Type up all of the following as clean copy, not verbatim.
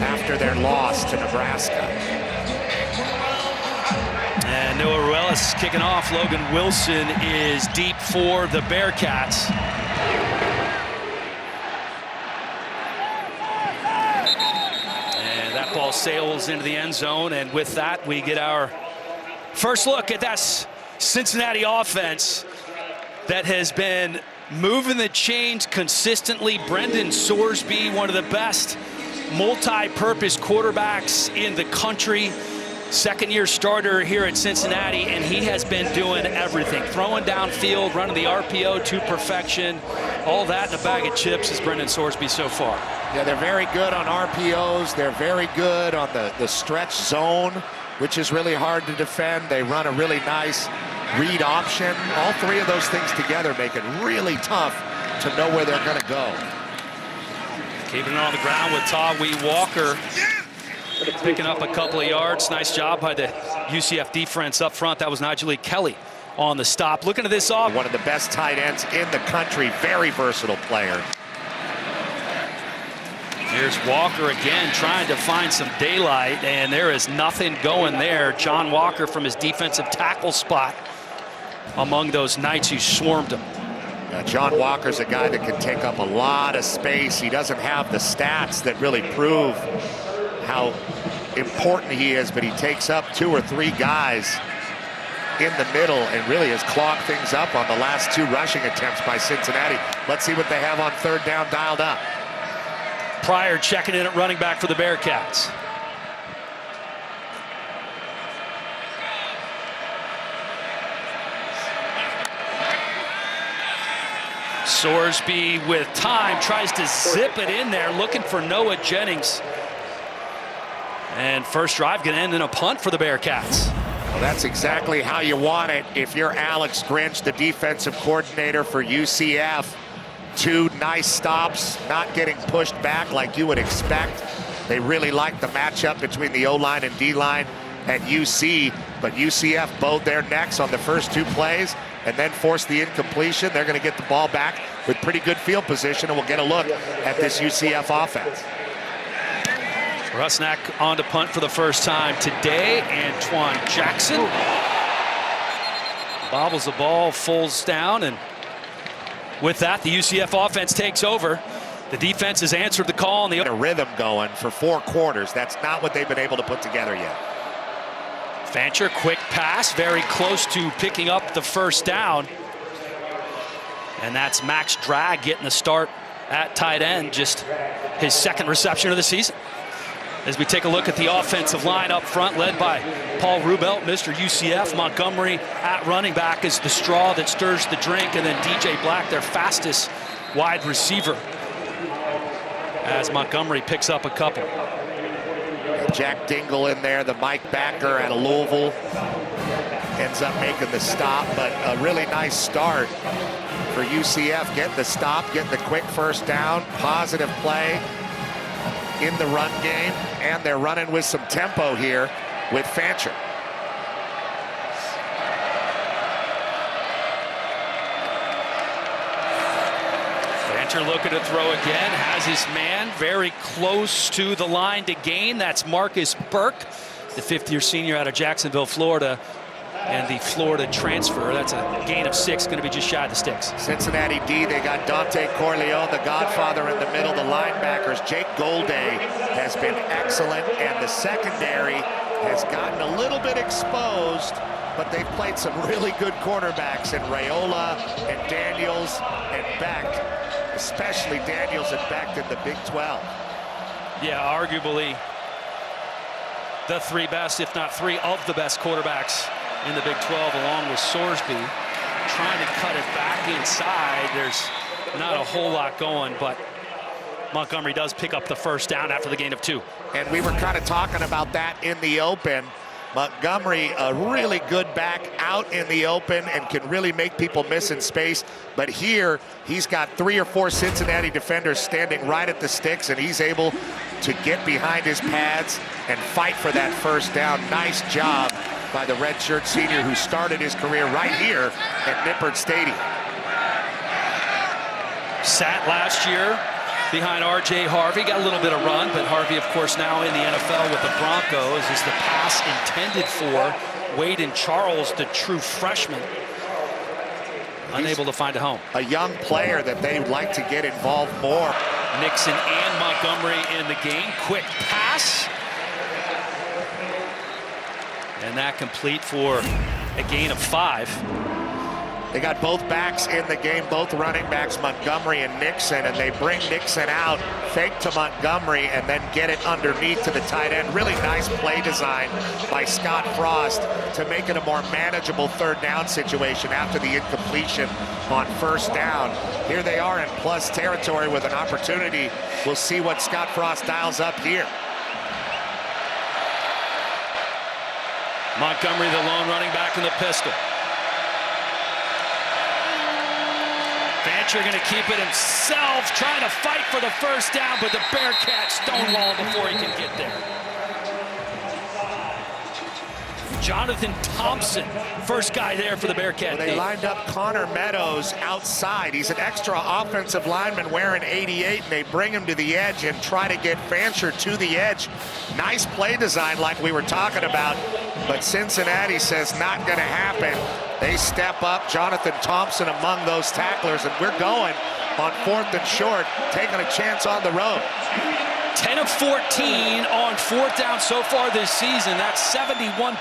after their loss to Nebraska. And Noah Ruelas kicking off. Logan Wilson is deep for the Bearcats. And that ball sails into the end zone, and with that we get our first look at that Cincinnati offense that has been moving the chains consistently. Brendan Sorsby, one of the best multi-purpose quarterbacks in the country. Second-year starter here at Cincinnati, and he has been doing everything. Throwing downfield, running the RPO to perfection. All that in a bag of chips is Brendan Sorsby so far. Yeah, they're very good on RPOs. They're very good on the stretch zone, which is really hard to defend. They run a really nice read option. All three of those things together make it really tough to know where they're going to go. Keeping it on the ground with Tawee Walker. Picking up a couple of yards. Nice job by the UCF defense up front. That was Najee Kelly on the stop. Looking at this off. One of the best tight ends in the country. Very versatile player. Here's Walker again trying to find some daylight, and there is nothing going there. John Walker from his defensive tackle spot among those Knights who swarmed him. John Walker's a guy that can take up a lot of space. He doesn't have the stats that really prove how important he is, but he takes up 2 or 3 guys in the middle and really has clogged things up on the last 2 rushing attempts by Cincinnati. Let's see what they have on third down dialed up. Pryor checking in at running back for the Bearcats. Sorsby with time tries to zip it in there, looking for Noah Jennings. And first drive going to end in a punt for the Bearcats. Well, that's exactly how you want it if you're Alex Grinch, the defensive coordinator for UCF. 2 nice stops, not getting pushed back like you would expect. They really like the matchup between the O-line and D-line at UC, but UCF bowed their necks on the first 2 plays and then forced the incompletion. They're going to get the ball back with pretty good field position, and we'll get a look at this UCF offense. Rusnak on to punt for the first time today. Antoine Jackson bobbles the ball, falls down, and with that, the UCF offense takes over. The defense has answered the call. And a rhythm going for 4 quarters. That's not what they've been able to put together yet. Fancher, quick pass, very close to picking up the first down. And that's Max Drag getting the start at tight end, just his 2nd reception of the season. As we take a look at the offensive line up front, led by Paul Rubelt, Mr. UCF. Montgomery at running back is the straw that stirs the drink, and then DJ Black, their fastest wide receiver, as Montgomery picks up a couple. Jack Dingle in there, the Mike Backer out of Louisville, ends up making the stop, but a really nice start for UCF. Getting the stop, getting the quick first down, positive play in the run game, and they're running with some tempo here with Fancher. Fancher looking to throw again, has his man very close to the line to gain. That's Marcus Burke, the 5th-year senior out of Jacksonville, Florida, and the Florida transfer. That's a gain of 6, going to be just shy of the sticks. Cincinnati D, they got Dante Corleone, the Godfather, in the middle. The linebackers, Jake Golday has been excellent, and the secondary has gotten a little bit exposed, but they've played some really good cornerbacks in Raiola and Daniels and Beck, especially Daniels and Beck in the Big 12. Yeah, arguably the 3 best, if not 3 of the best quarterbacks in the Big 12, along with Sorsby. Trying to cut it back inside. There's not a whole lot going, but Montgomery does pick up the first down after the gain of 2. And we were kind of talking about that in the open. Montgomery, a really good back out in the open and can really make people miss in space. But here, he's got 3 or 4 Cincinnati defenders standing right at the sticks, and he's able to get behind his pads and fight for that first down. Nice job by the redshirt senior who started his career right here at Nippert Stadium. Sat last year behind R.J. Harvey. Got a little bit of run, but Harvey, of course, now in the NFL with the Broncos. Is the pass intended for Waden Charles, the true freshman? Unable to find a home. A young player that they would like to get involved more. Nixon and Montgomery in the game. Quick pass. And that complete for a gain of 5. They got both backs in the game, both running backs, Montgomery and Nixon, and they bring Nixon out, fake to Montgomery, and then get it underneath to the tight end. Really nice play design by Scott Frost to make it a more manageable third down situation after the incompletion on first down. Here they are in plus territory with an opportunity. We'll see what Scott Frost dials up here. Montgomery, the lone running back in the pistol. Fancher going to keep it himself, trying to fight for the first down, but the Bearcats stonewall before he can get there. Jonathan Thompson, first guy there for the Bearcats. Well, they lined up Connor Meadows outside. He's an extra offensive lineman wearing 88, and they bring him to the edge and try to get Fancher to the edge. Nice play design like we were talking about, but Cincinnati says not going to happen. They step up, Jonathan Thompson among those tacklers, and we're going on 4th and short, taking a chance on the road. 10 of 14 on 4th down so far this season. That's 71%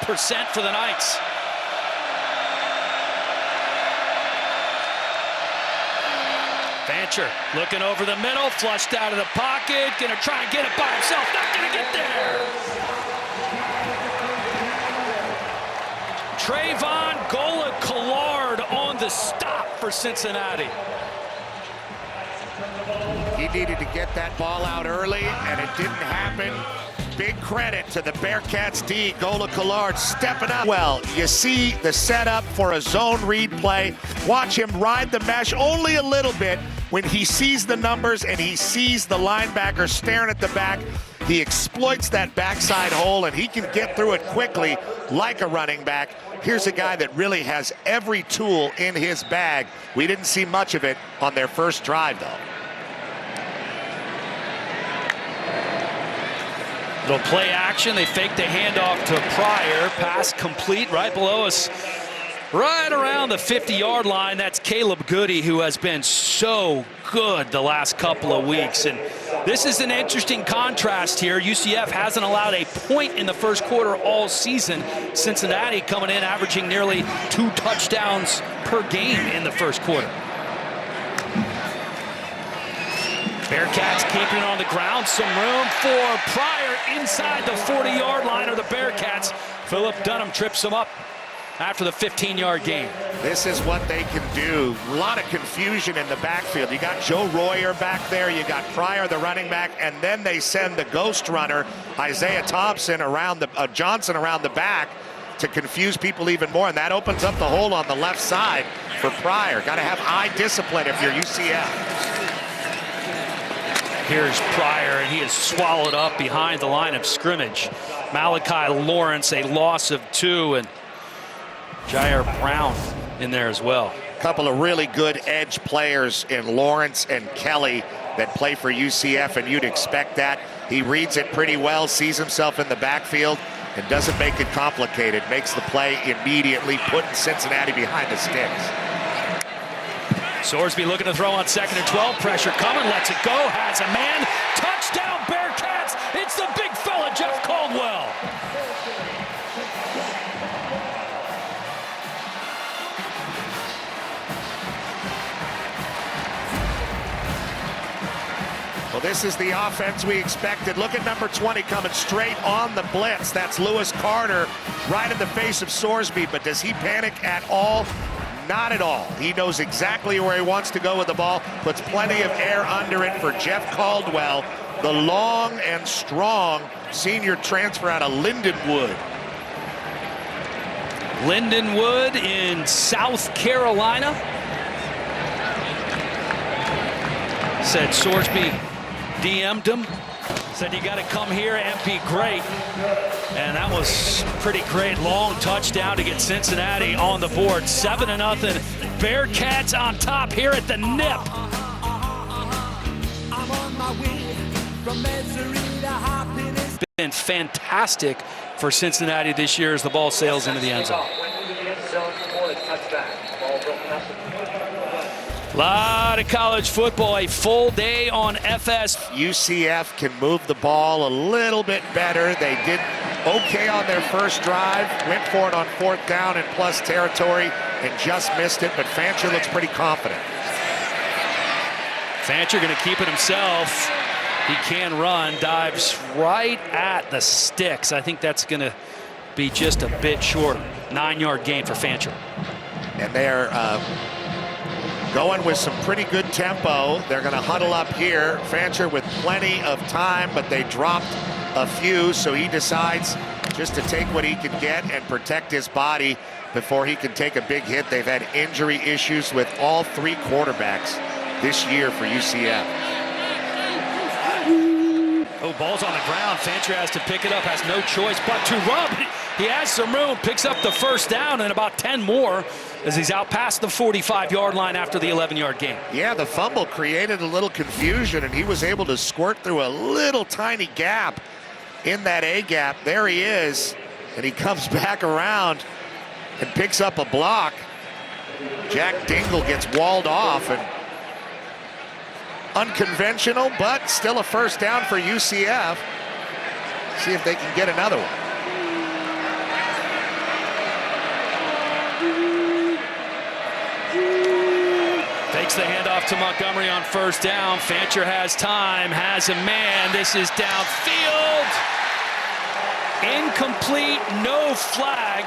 for the Knights. Fancher looking over the middle, flushed out of the pocket, gonna try and get it by himself, not gonna get there. Trayvon Gola-Collard on the stop for Cincinnati. He needed to get that ball out early, and it didn't happen. Big credit to the Bearcats D. Gola-Collard stepping up well. You see the setup for a zone read play. Watch him ride the mesh only a little bit. When he sees the numbers and he sees the linebacker staring at the back, he exploits that backside hole, and he can get through it quickly like a running back. Here's a guy that really has every tool in his bag. We didn't see much of it on their first drive, though. Little play action. They fake the handoff to Pryor. Pass complete right below us. Right around the 50-yard line. That's Caleb Goody, who has been so good the last couple of weeks. And this is an interesting contrast here. UCF hasn't allowed a point in the first quarter all season. Cincinnati coming in averaging nearly 2 touchdowns per game in the first quarter. Bearcats keeping it on the ground. Some room for Pryor inside the 40-yard line of the Bearcats. Philip Dunham trips him up after the 15-yard gain. This is what they can do. A lot of confusion in the backfield. You got Joe Royer back there. You got Pryor, the running back, and then they send the ghost runner, Isaiah Thompson, around the Johnson around the back to confuse people even more, and that opens up the hole on the left side for Pryor. Got to have eye discipline if you're UCF. Here's Pryor, and he is swallowed up behind the line of scrimmage. Malachi Lawrence, a loss of 2, and Jair Brown in there as well. A couple of really good edge players in Lawrence and Kelly that play for UCF, and you'd expect that. He reads it pretty well, sees himself in the backfield, and doesn't make it complicated. Makes the play immediately, putting Cincinnati behind the sticks. Sorsby looking to throw on 2nd and 12. Pressure coming, lets it go, has a man. Touchdown Bearcats! It's the big fella, Jeff Caldwell. Well, this is the offense we expected. Look at number 20 coming straight on the blitz. That's Lewis Carter right in the face of Sorsby, but does he panic at all? Not at all. He knows exactly where he wants to go with the ball, puts plenty of air under it for Jeff Caldwell, the long and strong senior transfer out of Lindenwood. Lindenwood in South Carolina. Said Sorsby DM'd him. Said you got to come here and be great. And that was pretty great. Long touchdown to get Cincinnati on the board. 7-0. Bearcats on top here at the nip. Been fantastic for Cincinnati this year as the ball sails into the end zone. A lot of college football, a full day on FS. UCF can move the ball a little bit better. They did okay on their first drive, went for it on 4th down in plus territory and just missed it, but Fancher looks pretty confident. Fancher going to keep it himself. He can run, dives right at the sticks. I think that's going to be just a bit short. 9-yard gain for Fancher. And they're going with some pretty good tempo. They're going to huddle up here. Fancher with plenty of time, but they dropped a few, so he decides just to take what he can get and protect his body before he can take a big hit. They've had injury issues with all 3 quarterbacks this year for UCF. Oh, ball's on the ground. Fancher has to pick it up, has no choice but to run. He has some room, picks up the first down and about 10 more as he's out past the 45-yard line after the 11-yard gain. Yeah, the fumble created a little confusion, and he was able to squirt through a little tiny gap in that A-gap. There he is, and he comes back around and picks up a block. Jack Dingle gets walled off, and unconventional, but still a first down for UCF. See if they can get another one. Takes the handoff to Montgomery on first down. Fancher has time, has a man. This is downfield. Incomplete, no flag.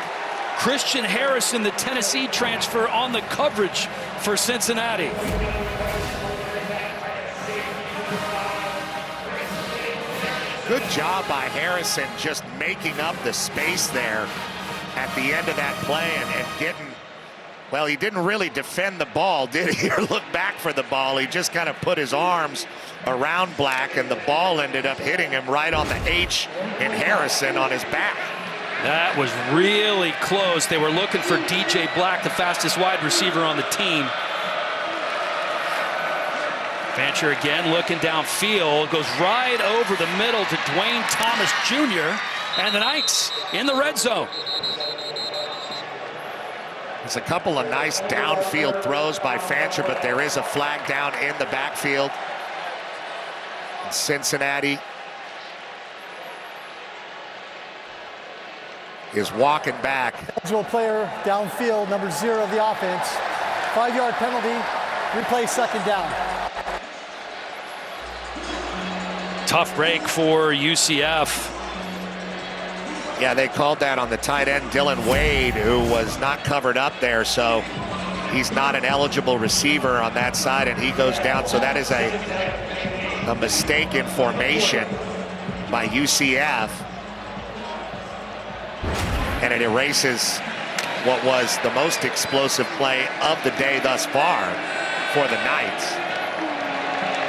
Christian Harrison, the Tennessee transfer, on the coverage for Cincinnati. Good job by Harrison just making up the space there at the end of that play and getting, well, he didn't really defend the ball, did he, or look back for the ball. He just kind of put his arms around Black, and the ball ended up hitting him right on the H in Harrison on his back. That was really close. They were looking for DJ Black, the fastest wide receiver on the team. Fancher again looking downfield, goes right over the middle to Dwayne Thomas Jr. and the Knights in the red zone. There's a couple of nice downfield throws by Fancher, but there is a flag down in the backfield. Cincinnati is walking back. Eligible player downfield, number 0 of the offense. 5-yard penalty, replay 2nd down. Tough break for UCF. Yeah, they called that on the tight end, Dylan Wade, who was not covered up there, so he's not an eligible receiver on that side, and he goes down. So that is a mistake in formation by UCF, and it erases what was the most explosive play of the day thus far for the Knights.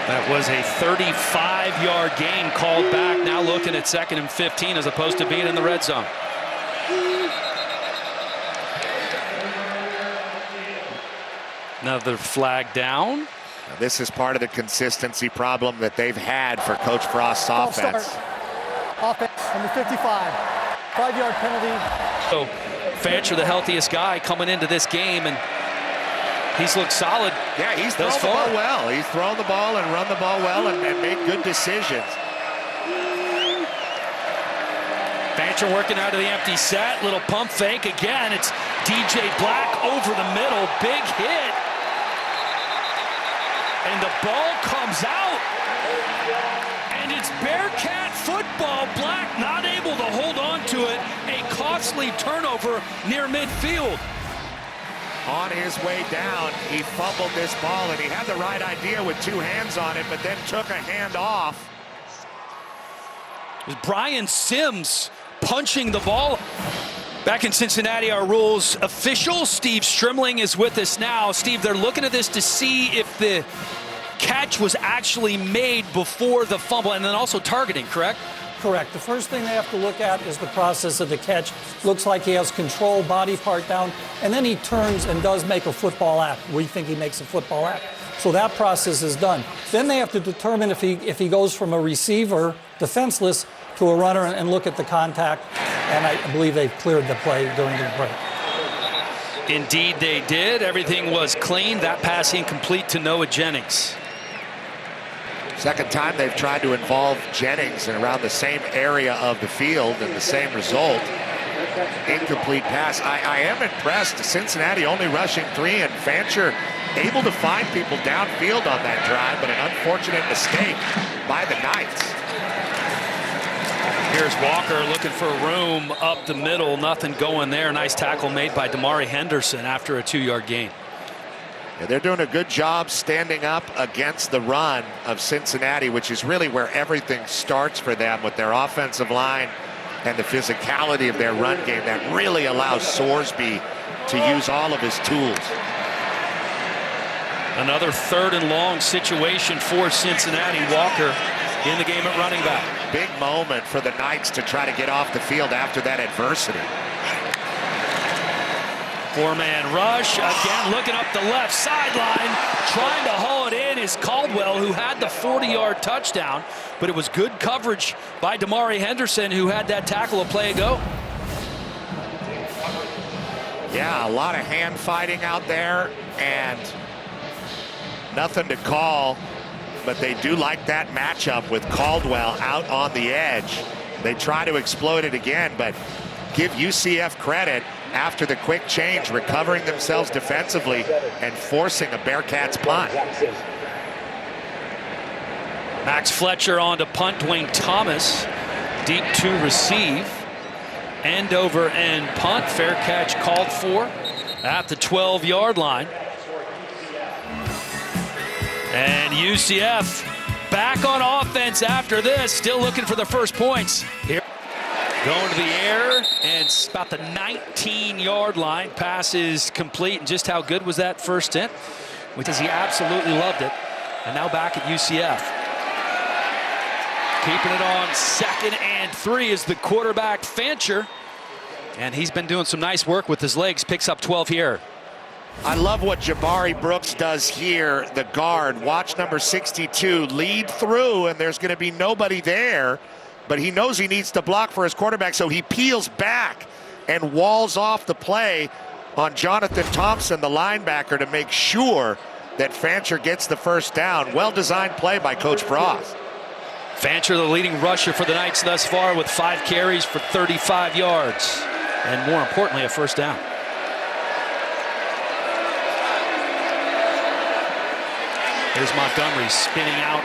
That was a 35-yard gain called back. Now looking at 2nd and 15 as opposed to being in the red zone. Another flag down. Now, this is part of the consistency problem that they've had for Coach Frost's offense. Offense, number 55. 5-yard penalty. So Fancher, the healthiest guy coming into this game, and he's looked solid. Yeah, he's thrown the ball well. He's thrown the ball and run the ball well and made good decisions. Fancher working out of the empty set. Little pump fake again. It's DJ Black over the middle. Big hit. And the ball comes out. And it's Bearcat football. Black not able to hold on to it. A costly turnover near midfield. On his way down, he fumbled this ball, and he had the right idea with 2 hands on it, but then took a hand off. It was Brian Sims punching the ball. Back in Cincinnati, our rules official, Steve Strimling, is with us now. Steve, they're looking at this to see if the catch was actually made before the fumble, and then also targeting, correct? Correct. The first thing they have to look at is the process of the catch. Looks like he has control, body part down, and then he turns and does make a football act. We think he makes a football act. So that process is done. Then they have to determine if he goes from a receiver, defenseless, to a runner and look at the contact. And I believe they've cleared the play during the break. Indeed they did. Everything was clean. That pass incomplete to Noah Jennings. Second time they've tried to involve Jennings and around the same area of the field, and the same result. Incomplete pass. I am impressed. Cincinnati only rushing 3, and Fancher able to find people downfield on that drive, but an unfortunate mistake by the Knights. Here's Walker looking for room up the middle. Nothing going there. Nice tackle made by Damari Henderson after a 2-yard gain. Yeah, they're doing a good job standing up against the run of Cincinnati, which is really where everything starts for them, with their offensive line and the physicality of their run game that really allows Sorsby to use all of his tools. Another 3rd and long situation for Cincinnati. Walker in the game at running back. Big moment for the Knights to try to get off the field after that adversity. 4-man rush. Again, looking up the left sideline. Trying to haul it in is Caldwell, who had the 40-yard touchdown. But it was good coverage by Damari Henderson, who had that tackle a play ago. Yeah, a lot of hand fighting out there, and nothing to call. But they do like that matchup with Caldwell out on the edge. They try to exploit it again, but give UCF credit after the quick change, recovering themselves defensively and forcing a Bearcats punt. Max Fletcher on to punt. Dwayne Thomas deep to receive. End over end punt. Fair catch called for at the 12-yard line. And UCF back on offense after this, still looking for the first points. Here, going to the air, and it's about the 19-yard line. Pass is complete, and just how good was that first hit? Because he absolutely loved it. And now back at UCF. Keeping it on 2nd and 3 is the quarterback, Fancher. And he's been doing some nice work with his legs. Picks up 12 here. I love what Jabari Brooks does here, the guard. Watch number 62 lead through, and there's going to be nobody there, but he knows he needs to block for his quarterback, so he peels back and walls off the play on Jonathan Thompson, the linebacker, to make sure that Fancher gets the first down. Well-designed play by Coach Frost. Fancher, the leading rusher for the Knights thus far, with 5 carries for 35 yards, and more importantly, a first down. Here's Montgomery spinning out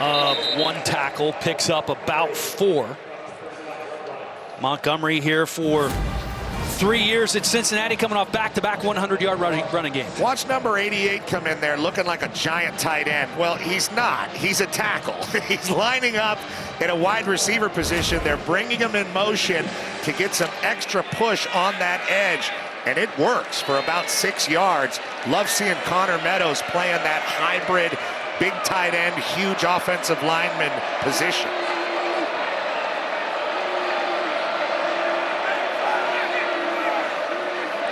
of 1 tackle, picks up about 4. Montgomery here for 3 years at Cincinnati, coming off back-to-back 100-yard running games. Watch number 88 come in there looking like a giant tight end. Well, he's not. He's a tackle. He's lining up in a wide receiver position. They're bringing him in motion to get some extra push on that edge, and it works for about 6 yards. Love seeing Connor Meadows playing that hybrid, big tight end, huge offensive lineman position.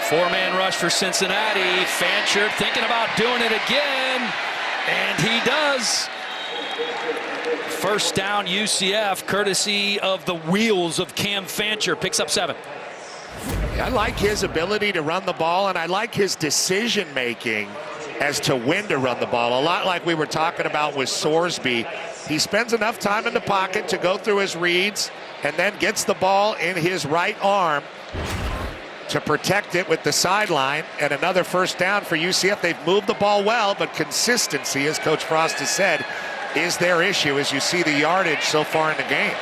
Four-man rush for Cincinnati. Fancher thinking about doing it again, and he does. First down UCF, courtesy of the wheels of Cam Fancher. Picks up 7. I like his ability to run the ball, and I like his decision-making as to when to run the ball. A lot like we were talking about with Sorsby. He spends enough time in the pocket to go through his reads and then gets the ball in his right arm to protect it with the sideline, and another first down for UCF. They've moved the ball well, but consistency, as Coach Frost has said, is their issue as you see the yardage so far in the game.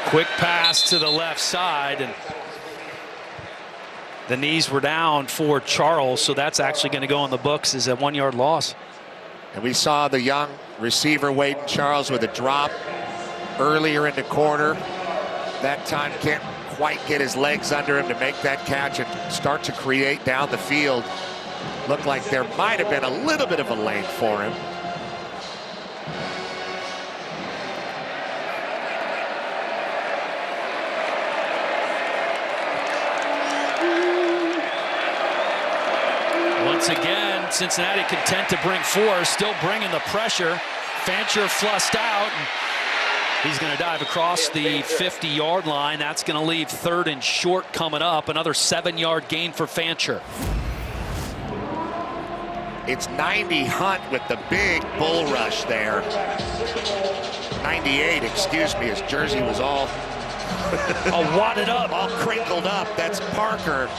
Quick pass to the left side, and the knees were down for Charles, so that's actually going to go in the books as a 1-yard loss. And we saw the young receiver Waden Charles with a drop earlier in the quarter. That time can't quite get his legs under him to make that catch and start to create down the field. Looked like there might have been a little bit of a lane for him. once again, Cincinnati content to bring 4, still bringing the pressure. Fancher flussed out. He's going to dive across the 50-yard line. That's going to leave 3rd and short coming up. Another 7-yard gain for Fancher. It's 90 Hunt with the big bull rush there. 98, excuse me, his jersey was all wadded up. All crinkled up. That's Parker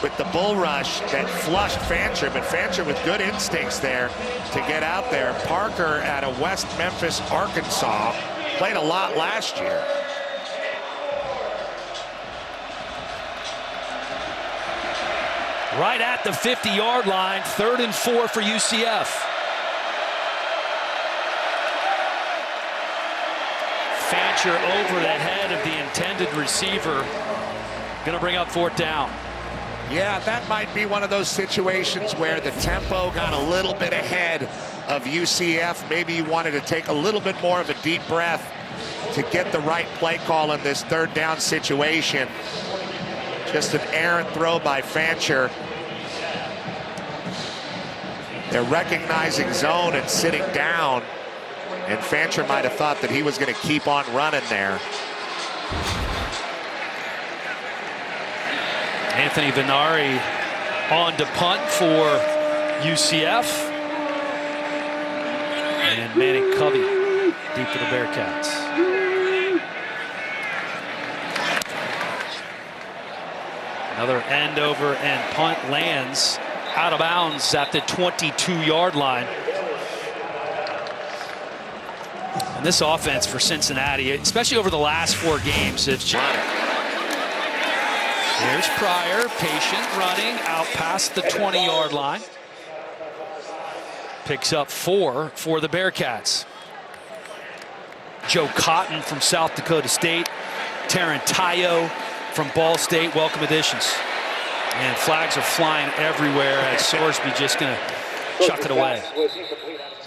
with the bull rush that flushed Fancher, but Fancher with good instincts there to get out there. Parker out of West Memphis, Arkansas, played a lot last year. Right at the 50-yard line, 3rd and 4 for UCF. Fancher over the head of the intended receiver. Going to bring up 4th down. Yeah, that might be one of those situations where the tempo got a little bit ahead of UCF. Maybe you wanted to take a little bit more of a deep breath to get the right play call in this 3rd down situation. Just an errant throw by Fancher. They're recognizing zone and sitting down, and Fancher might have thought that he was going to keep on running there. Anthony Venari on to punt for UCF. And Manning Covey deep for the Bearcats. Another end over and punt lands out of bounds at the 22-yard line. And this offense for Cincinnati, especially over the last 4 games, it's just... Here's Pryor, patient, running out past the 20-yard line. Picks up 4 for the Bearcats. Joe Cotton from South Dakota State. Tarantayo from Ball State. Welcome additions. And flags are flying everywhere as Sorsby just going to chuck it away.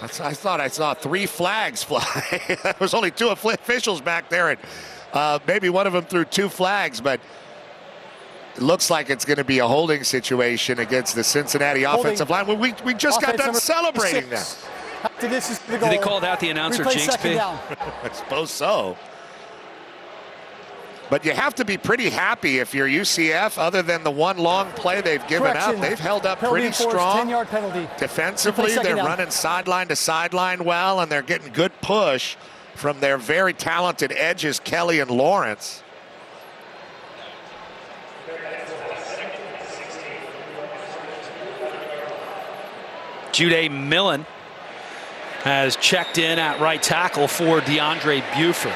I thought I saw 3 flags fly. There was only 2 officials back there, and maybe one of them threw 2 flags, but it looks like it's going to be a holding situation against the Cincinnati offensive line. We just got done celebrating that. After this is the goal. Did they call that the announcer jinx? I suppose so. But you have to be pretty happy if you're UCF. Other than the one long play they've given up, they've held up pretty strong. 10-yard penalty. Defensively, they're running sideline to sideline well, and they're getting good push from their very talented edges, Kelly and Lawrence. Jude Millen has checked in at right tackle for DeAndre Buford.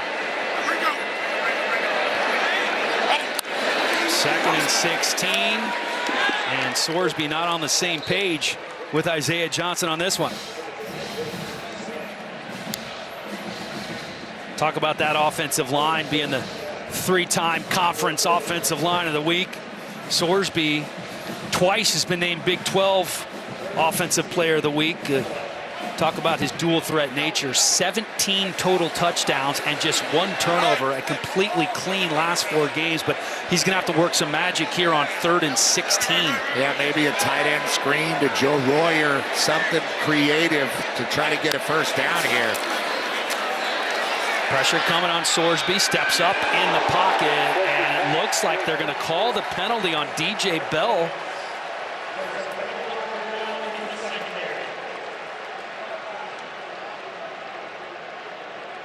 2nd and 16. And Sorsby not on the same page with Isaiah Johnson on this one. Talk about that offensive line being the 3-time conference offensive line of the week. Sorsby twice has been named Big 12 Offensive Player of the Week. Talk about his dual threat nature. 17 total touchdowns and just 1 turnover. A completely clean last 4 games, but he's going to have to work some magic here on 3rd and 16. Yeah, maybe a tight end screen to Joe Royer, something creative to try to get a 1st down here. Pressure coming on Sorsby, steps up in the pocket, and it looks like they're going to call the penalty on DJ Bell.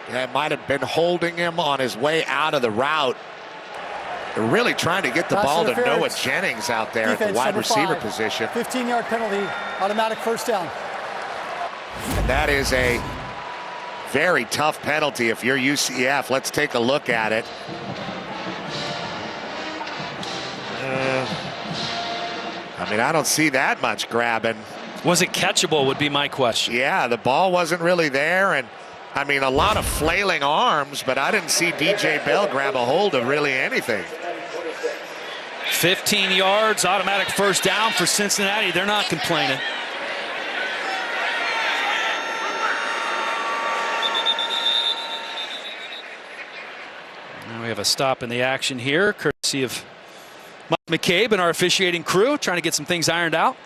Yeah, it might have been holding him on his way out of the route. They're really trying to get the ball to Noah Jennings out there at the wide receiver position. 15-yard penalty, automatic 1st down. And that is a very tough penalty if you're UCF. Let's take a look at it. I mean, I don't see that much grabbing. Was it catchable would be my question. Yeah, the ball wasn't really there, and I mean, a lot of flailing arms, but I didn't see DJ Bell grab a hold of really anything. 15 yards, automatic 1st down for Cincinnati. They're not complaining. Now we have a stop in the action here, courtesy of Mike McCabe and our officiating crew, trying to get some things ironed out.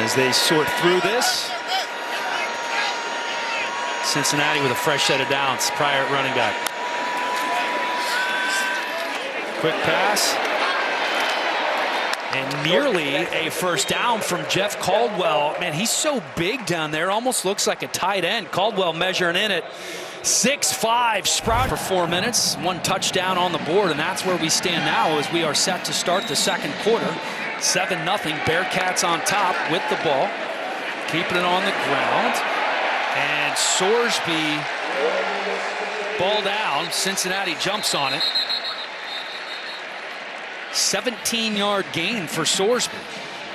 as they sort through this. Cincinnati with a fresh set of downs. Pryor at running back. Quick pass. And nearly a first down from Jeff Caldwell. Man, he's so big down there. Almost looks like a tight end. Caldwell measuring in at 6'5". Sprout for 4 minutes. 1 touchdown on the board, and that's where we stand now as we are set to start the second quarter. 7-0. Bearcats on top with the ball. Keeping it on the ground. And Sorsby, ball down. Cincinnati jumps on it. 17-yard gain for Sorsby.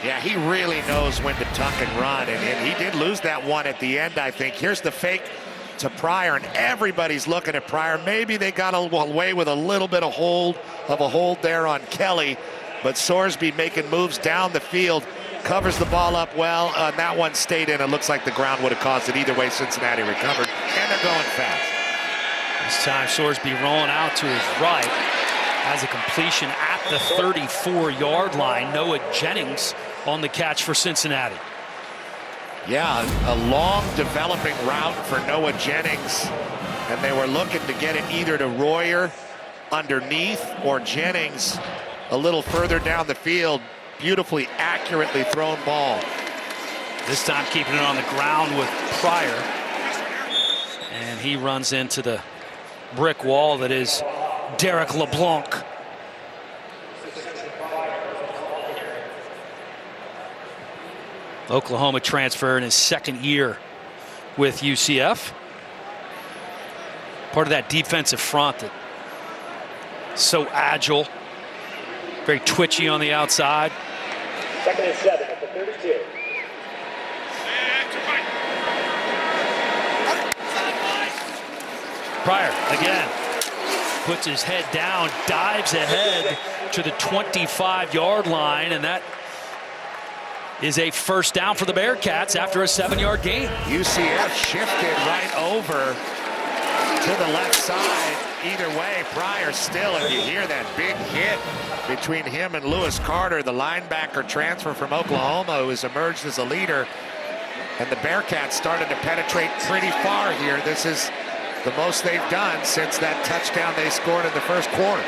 Yeah, he really knows when to tuck and run, and he did lose that one at the end, I think. Here's the fake to Pryor, and everybody's looking at Pryor. Maybe they got away with a little bit of a hold there on Kelly, but Sorsby making moves down the field, covers the ball up well. That one stayed in. It looks like the ground would have caused it. Either way, Cincinnati recovered, and they're going fast. This time Sorsby rolling out to his right. Has a completion at the 34-yard line. Noah Jennings on the catch for Cincinnati. Yeah, a long developing route for Noah Jennings, and they were looking to get it either to Royer underneath or Jennings a little further down the field. Beautifully, accurately thrown ball. This time keeping it on the ground with Pryor. And he runs into the brick wall that is Derek LeBlanc. Oklahoma transfer in his second year with UCF. Part of that defensive front that so agile, very twitchy on the outside. 2nd and 7 at the 32. Pryor again puts his head down, dives ahead to the 25-yard line, and that is a first down for the Bearcats after a 7-yard gain. UCF shifted right over to the left side. Either way, Pryor still, and you hear that big hit between him and Lewis Carter, the linebacker transfer from Oklahoma, who has emerged as a leader. And the Bearcats started to penetrate pretty far here. This is the most they've done since that touchdown they scored in the first quarter.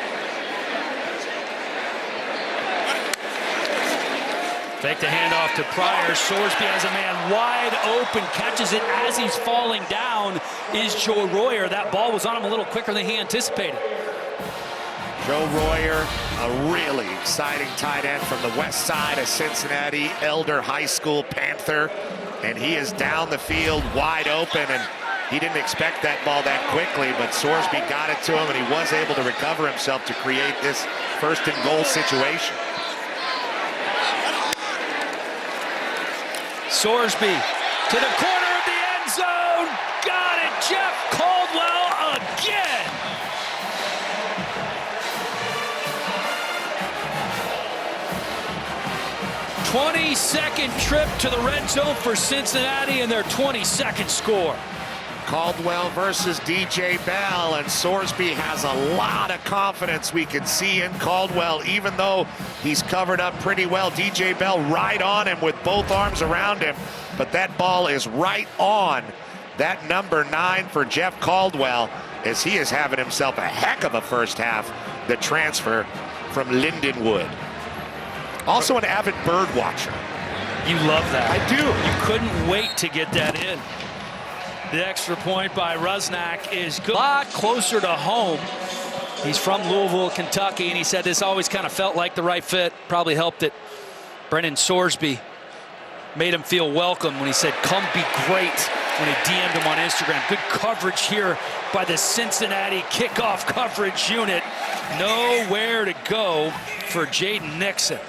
Fake the handoff to Pryor. Sorsby has a man wide open, catches it as he's falling down, is Joe Royer. That ball was on him a little quicker than he anticipated. Joe Royer, a really exciting tight end from the west side of Cincinnati, Elder High School Panther, and he is down the field wide open, and he didn't expect that ball that quickly, but Sorsby got it to him, and he was able to recover himself to create this first and goal situation. Sorsby to the corner of the end zone. Got it, Jeff Caldwell again. "22nd trip to the red zone for Cincinnati and their 22nd score." Caldwell versus DJ Bell, and Sorsby has a lot of confidence we can see in Caldwell, even though he's covered up pretty well. DJ Bell right on him with both arms around him, but that ball is right on that number 9 for Jeff Caldwell, as he is having himself a heck of a first half, the transfer from Lindenwood. Also an avid bird watcher. You love that. I do. You couldn't wait to get that in. The extra point by Rusnak is good. A lot closer to home. He's from Louisville, Kentucky, and he said this always kind of felt like the right fit. Probably helped it. Brennan Sorsby made him feel welcome when he said, "Come be great," when he DM'd him on Instagram. Good coverage here by the Cincinnati kickoff coverage unit. Nowhere to go for Jaden Nixon.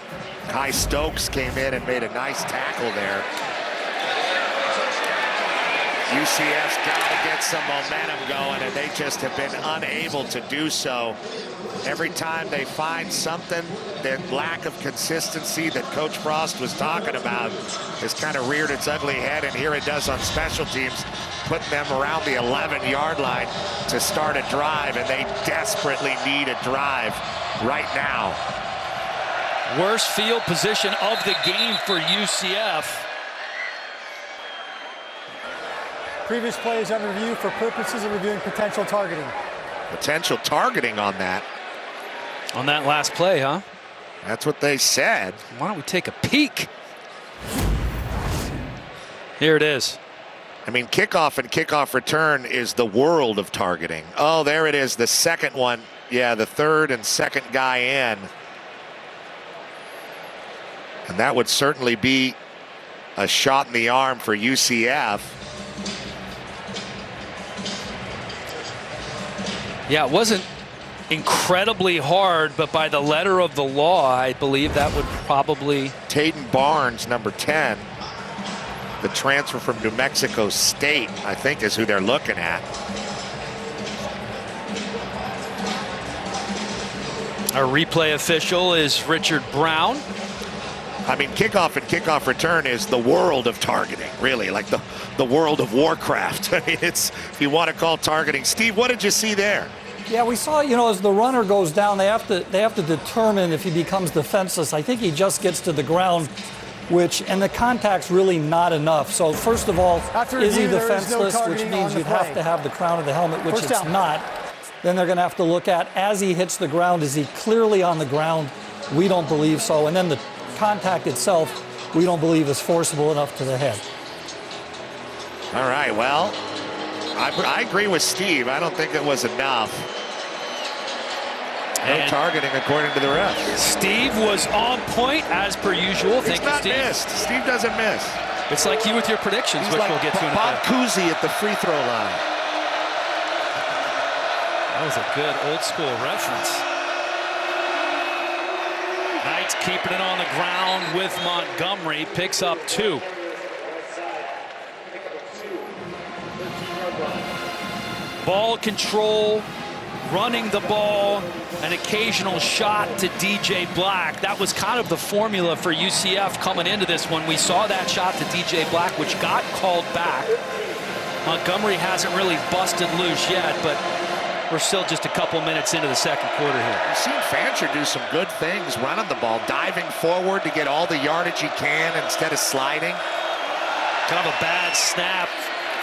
Kai Stokes came in and made a nice tackle there. UCF's got to get some momentum going, and they just have been unable to do so. Every time they find something, that lack of consistency that Coach Frost was talking about has kind of reared its ugly head, and here it does on special teams, putting them around the 11-yard line to start a drive, and they desperately need a drive right now. Worst field position of the game for UCF. Previous play is under review for purposes of reviewing potential targeting. Potential targeting on that. On that last play, huh? That's what they said. Why don't we take a peek? Here it is. I mean, kickoff and kickoff return is the world of targeting. Oh, there it is, the second one. Yeah, the third and second guy in. And that would certainly be a shot in the arm for UCF. Yeah, it wasn't incredibly hard, but by the letter of the law, I believe that would probably... Tayden Barnes, number 10. The transfer from New Mexico State, I think, is who they're looking at. Our replay official is Richard Brown. I mean, kickoff and kickoff return is the world of targeting, really, like the world of Warcraft. I mean, it's, if you want to call targeting. Steve, what did you see there? Yeah, we saw, as the runner goes down, they have to determine if he becomes defenseless. I think he just gets to the ground, and the contact's really not enough. So first of all, is he defenseless, which means you'd have to have the crown of the helmet, which it's not. Then they're going to have to look at, as he hits the ground, is he clearly on the ground? We don't believe so. And then the contact itself, we don't believe is forcible enough to the head. All right, well, I agree with Steve. I don't think it was enough. No targeting according to the ref. Steve was on point as per usual. He's not missed. Steve doesn't miss. It's like you with your predictions, which like we'll get to in a bit. Bob Cousy at the free throw line. That was a good old school reference. Knights keeping it on the ground with Montgomery, picks up 2. Ball control, running the ball, an occasional shot to DJ Black. That was kind of the formula for UCF coming into this one. We saw that shot to DJ Black, which got called back. Montgomery hasn't really busted loose yet, but we're still just a couple minutes into the second quarter here. I've seen Fancher do some good things running the ball, diving forward to get all the yardage he can instead of sliding. Kind of a bad snap.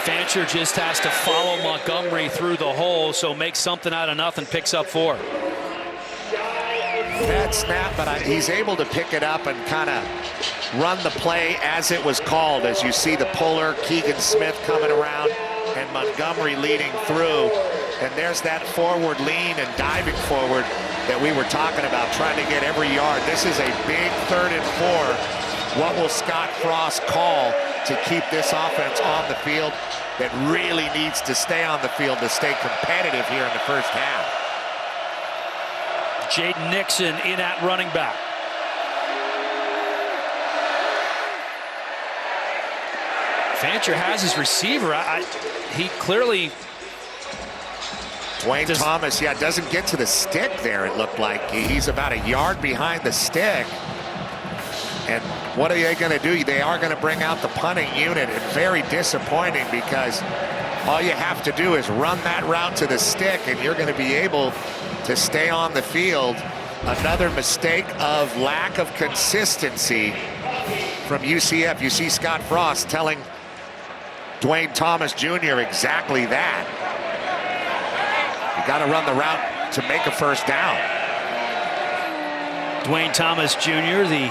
Fancher just has to follow Montgomery through the hole, so makes something out of nothing, picks up 4. Bad snap, but he's able to pick it up and kind of run the play as it was called, as you see the puller, Keegan Smith coming around, and Montgomery leading through. And there's that forward lean and diving forward that we were talking about, trying to get every yard. This is a big 3rd and 4. What will Scott Frost call to keep this offense on the field that really needs to stay on the field to stay competitive here in the first half? Jaden Nixon in at running back. Fancher has his receiver. He clearly... Dwayne Thomas, doesn't get to the stick there, it looked like. He's about a yard behind the stick. And what are they going to do? They are going to bring out the punting unit, and very disappointing because all you have to do is run that route to the stick and you're going to be able to stay on the field. Another mistake of lack of consistency from UCF. You see Scott Frost telling Dwayne Thomas Jr. exactly that. You got to run the route to make a first down. Dwayne Thomas Jr., the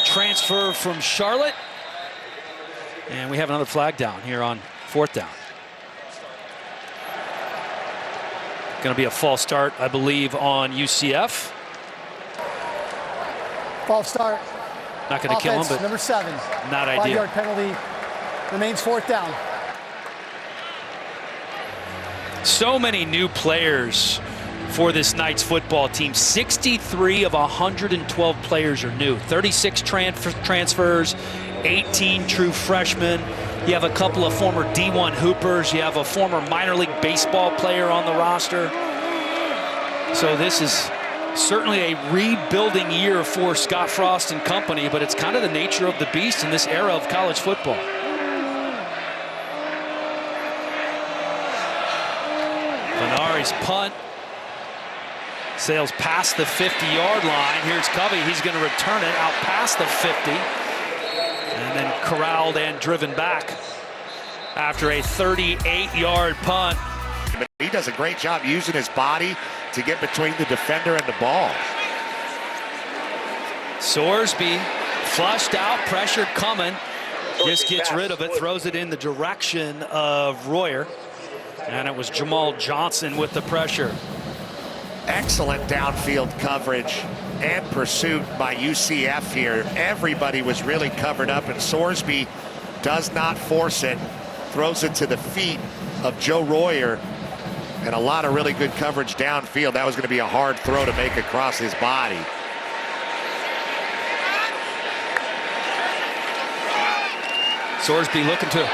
transfer from Charlotte. And we have another flag down here on 4th down. Going to be a false start, I believe, on UCF. False start. Not going to kill him, but number 7. Not ideal. 5-yard penalty. Remains 4th down. So many new players for this Knights football team. 63 of 112 players are new. 36 transfers, 18 true freshmen. You have a couple of former D1 Hoopers. You have a former minor league baseball player on the roster. So this is certainly a rebuilding year for Scott Frost and company, but it's kind of the nature of the beast in this era of college football. Benari's punt sails past the 50-yard line. Here's Covey. He's going to return it out past the 50. And then corralled and driven back after a 38-yard punt. But he does a great job using his body to get between the defender and the ball. Sorsby flushed out, pressure coming, just gets rid of it, throws it in the direction of Royer, and it was Jamal Johnson with the pressure. Excellent downfield coverage and pursuit by UCF here. Everybody was really covered up, and Sorsby does not force it, throws it to the feet of Joe Royer, and a lot of really good coverage downfield. That was going to be a hard throw to make across his body. Sorsby looking to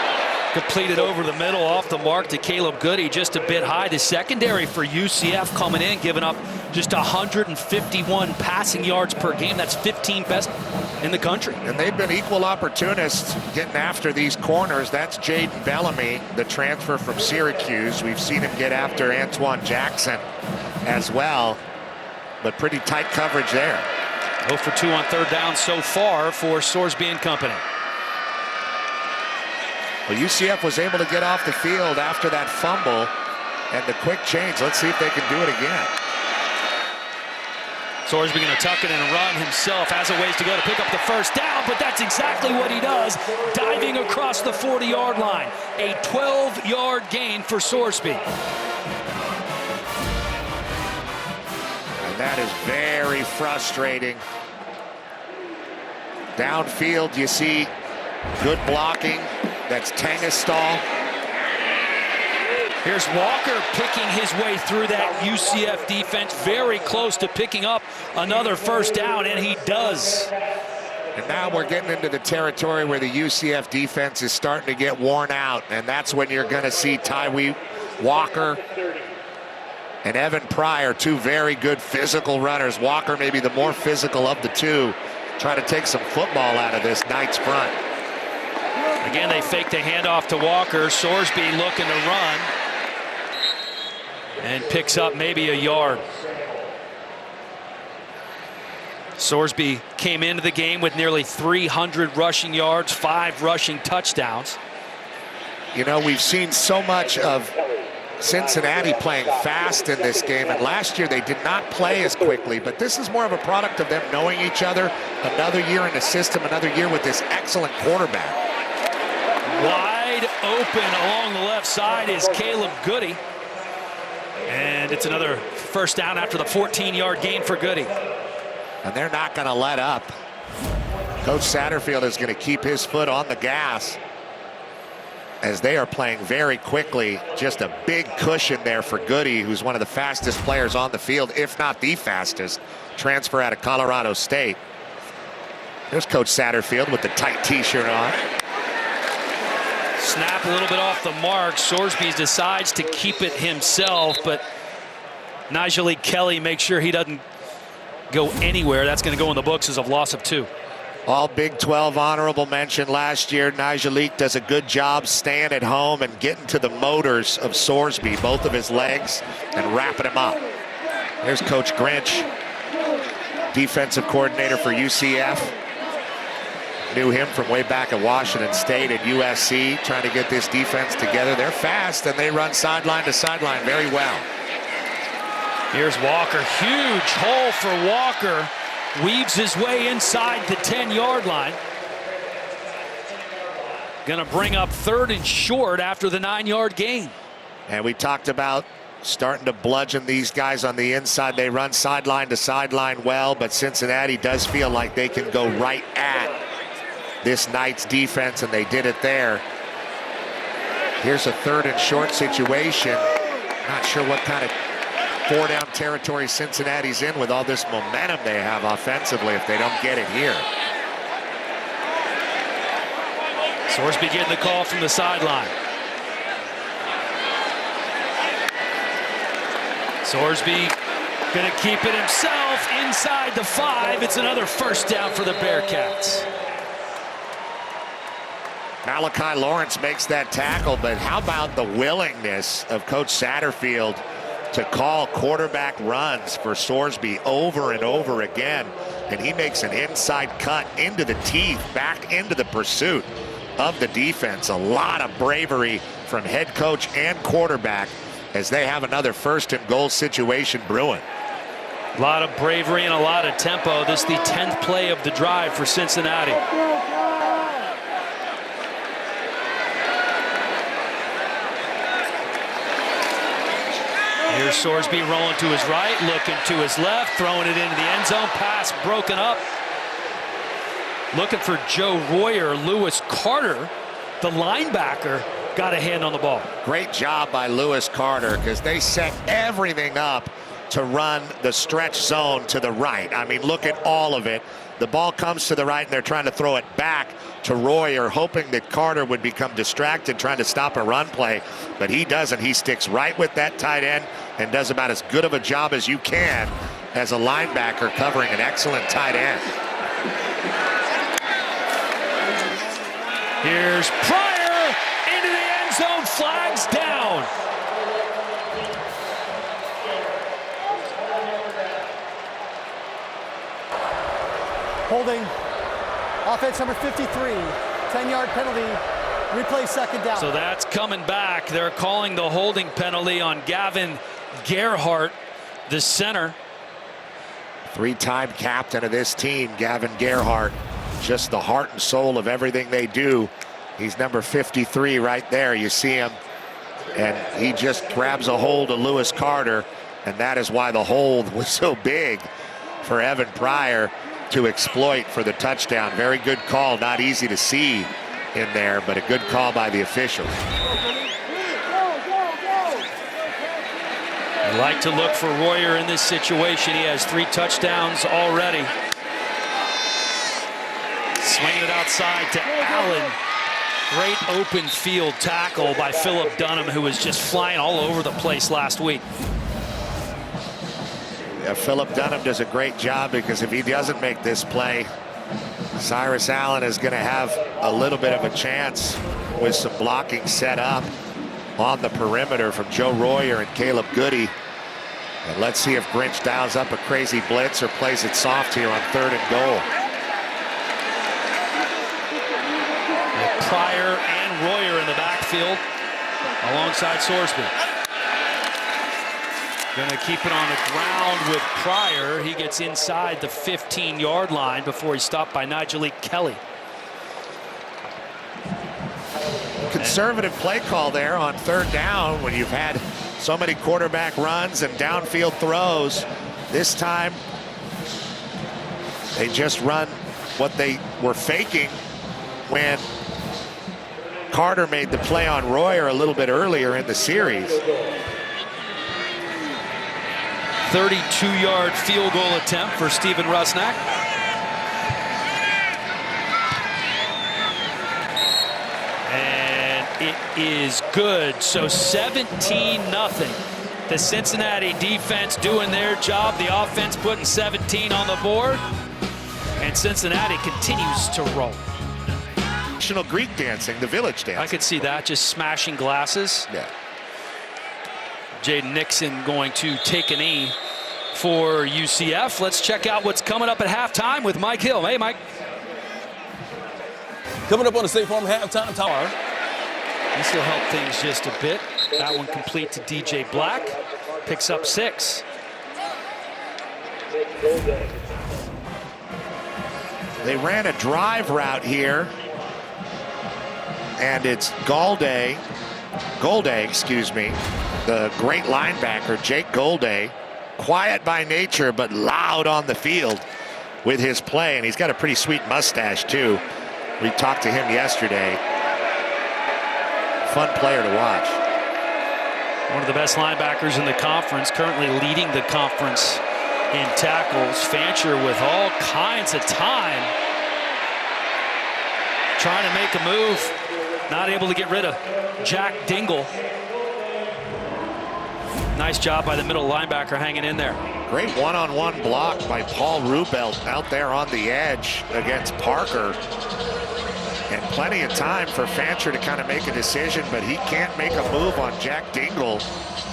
complete it over the middle, off the mark to Caleb Goody, just a bit high. The secondary for UCF coming in, giving up just 151 passing yards per game. That's 15th best in the country. And they've been equal opportunists getting after these corners. That's Jaden Bellamy, the transfer from Syracuse. We've seen him get after Antoine Jackson as well, but pretty tight coverage there. 0 for 2 on third down so far for Sorsby and company. Well, UCF was able to get off the field after that fumble and the quick change. Let's see if they can do it again. Sorsby going to tuck it and run himself. Has a ways to go to pick up the first down, but that's exactly what he does, diving across the 40-yard line. A 12-yard gain for Sorsby. And that is very frustrating. Downfield, you see good blocking. That's Tangestal. Here's Walker picking his way through that UCF defense, very close to picking up another first down, and he does. And now we're getting into the territory where the UCF defense is starting to get worn out, and that's when you're going to see Tyree Walker and Evan Pryor, two very good physical runners. Walker maybe the more physical of the two, try to take some football out of this Knights front. Again, they fake the handoff to Walker. Sorsby looking to run and picks up maybe a yard. Sorsby came into the game with nearly 300 rushing yards, 5 rushing touchdowns. You know, we've seen so much of Cincinnati playing fast in this game, and last year they did not play as quickly, but this is more of a product of them knowing each other. Another year in the system, another year with this excellent quarterback. Wide open along the left side is Caleb Goody. And it's another first down after the 14-yard gain for Goody. And they're not going to let up. Coach Satterfield is going to keep his foot on the gas as they are playing very quickly. Just a big cushion there for Goody, who's one of the fastest players on the field, if not the fastest. Transfer out of Colorado State. There's Coach Satterfield with the tight t-shirt on. Snap a little bit off the mark. Sorsby decides to keep it himself, but Nigel Kelly makes sure he doesn't go anywhere. That's going to go in the books as a loss of 2. All Big 12 honorable mention last year. Nigel does a good job staying at home and getting to the motors of Sorsby, both of his legs, and wrapping him up. There's Coach Grinch, defensive coordinator for UCF. Knew him from way back at Washington State and USC, trying to get this defense together. They're fast, and they run sideline to sideline very well. Here's Walker. Huge hole for Walker. Weaves his way inside the 10-yard line. Going to bring up 3rd and short after the 9-yard gain. And we talked about starting to bludgeon these guys on the inside. They run sideline to sideline well, but Cincinnati does feel like they can go right at this Knights defense, and they did it there. Here's a 3rd and short situation. Not sure what kind of 4-down territory Cincinnati's in with all this momentum they have offensively if they don't get it here. Sorsby getting the call from the sideline. Sorsby going to keep it himself inside the 5. It's another first down for the Bearcats. Malachi Lawrence makes that tackle, but how about the willingness of Coach Satterfield to call quarterback runs for Sorsby over and over again, and he makes an inside cut into the teeth, back into the pursuit. of the defense. A lot of bravery from head coach and quarterback as they have another 1st and goal situation brewing. A lot of bravery and a lot of tempo. This is the 10th play of the drive for Cincinnati. Here's Sorsby rolling to his right, looking to his left, throwing it into the end zone. Pass broken up. Looking for Joe Royer. Lewis Carter, the linebacker, got a hand on the ball. Great job by Lewis Carter because they set everything up to run the stretch zone to the right. I mean, look at all of it. The ball comes to the right and they're trying to throw it back to Royer, hoping that Carter would become distracted trying to stop a run play, but he doesn't. He sticks right with that tight end and does about as good of a job as you can as a linebacker covering an excellent tight end. Here's Pryor into the end zone, flags down. Holding. Offense number 53. 10-yard penalty. Replay 2nd down. So that's coming back. They're calling the holding penalty on Gavin Gerhardt, the center. 3-time captain of this team, Gavin Gerhardt. Just the heart and soul of everything they do. He's number 53 right there. You see him. And he just grabs a hold of Lewis Carter. And that is why the hold was so big for Evan Pryor to exploit for the touchdown. Very good call. Not easy to see in there, but a good call by the officials. I like to look for Royer in this situation. He has 3 touchdowns already. Swinging it outside to Allen. Great open field tackle by Philip Dunham, who was just flying all over the place last week. Yeah, Philip Dunham does a great job because if he doesn't make this play, Cyrus Allen is going to have a little bit of a chance with some blocking set up on the perimeter from Joe Royer and Caleb Goody. And let's see if Grinch dials up a crazy blitz or plays it soft here on 3rd and goal. Pryor and Royer in the backfield alongside Sorsby. Going to keep it on the ground with Pryor. He gets inside the 15-yard line before he's stopped by Nigel Kelly. Conservative play call there on 3rd down when you've had so many quarterback runs and downfield throws. This time they just run what they were faking when Carter made the play on Royer a little bit earlier in the series. 32-yard field goal attempt for Steven Rusnak. And it is good. So 17-0. The Cincinnati defense doing their job. The offense putting 17 on the board. And Cincinnati continues to roll. National Greek dancing, the village dance. I could see that, just smashing glasses. Yeah. Jaden Nixon going to take a knee for UCF. Let's check out what's coming up at halftime with Mike Hill. Hey, Mike. Coming up on the State Farm halftime tower. This will help things just a bit. That one complete to DJ Black. Picks up 6. They ran a drive route here. And it's Golday, excuse me, the great linebacker, Jake Golday, quiet by nature, but loud on the field with his play. And he's got a pretty sweet mustache, too. We talked to him yesterday. Fun player to watch. One of the best linebackers in the conference, currently leading the conference in tackles. Fancher with all kinds of time. Trying to make a move. Not able to get rid of Jack Dingle. Nice job by the middle linebacker hanging in there. Great one-on-one block by Paul Rubelt out there on the edge against Parker. And plenty of time for Fancher to kind of make a decision, but he can't make a move on Jack Dingle,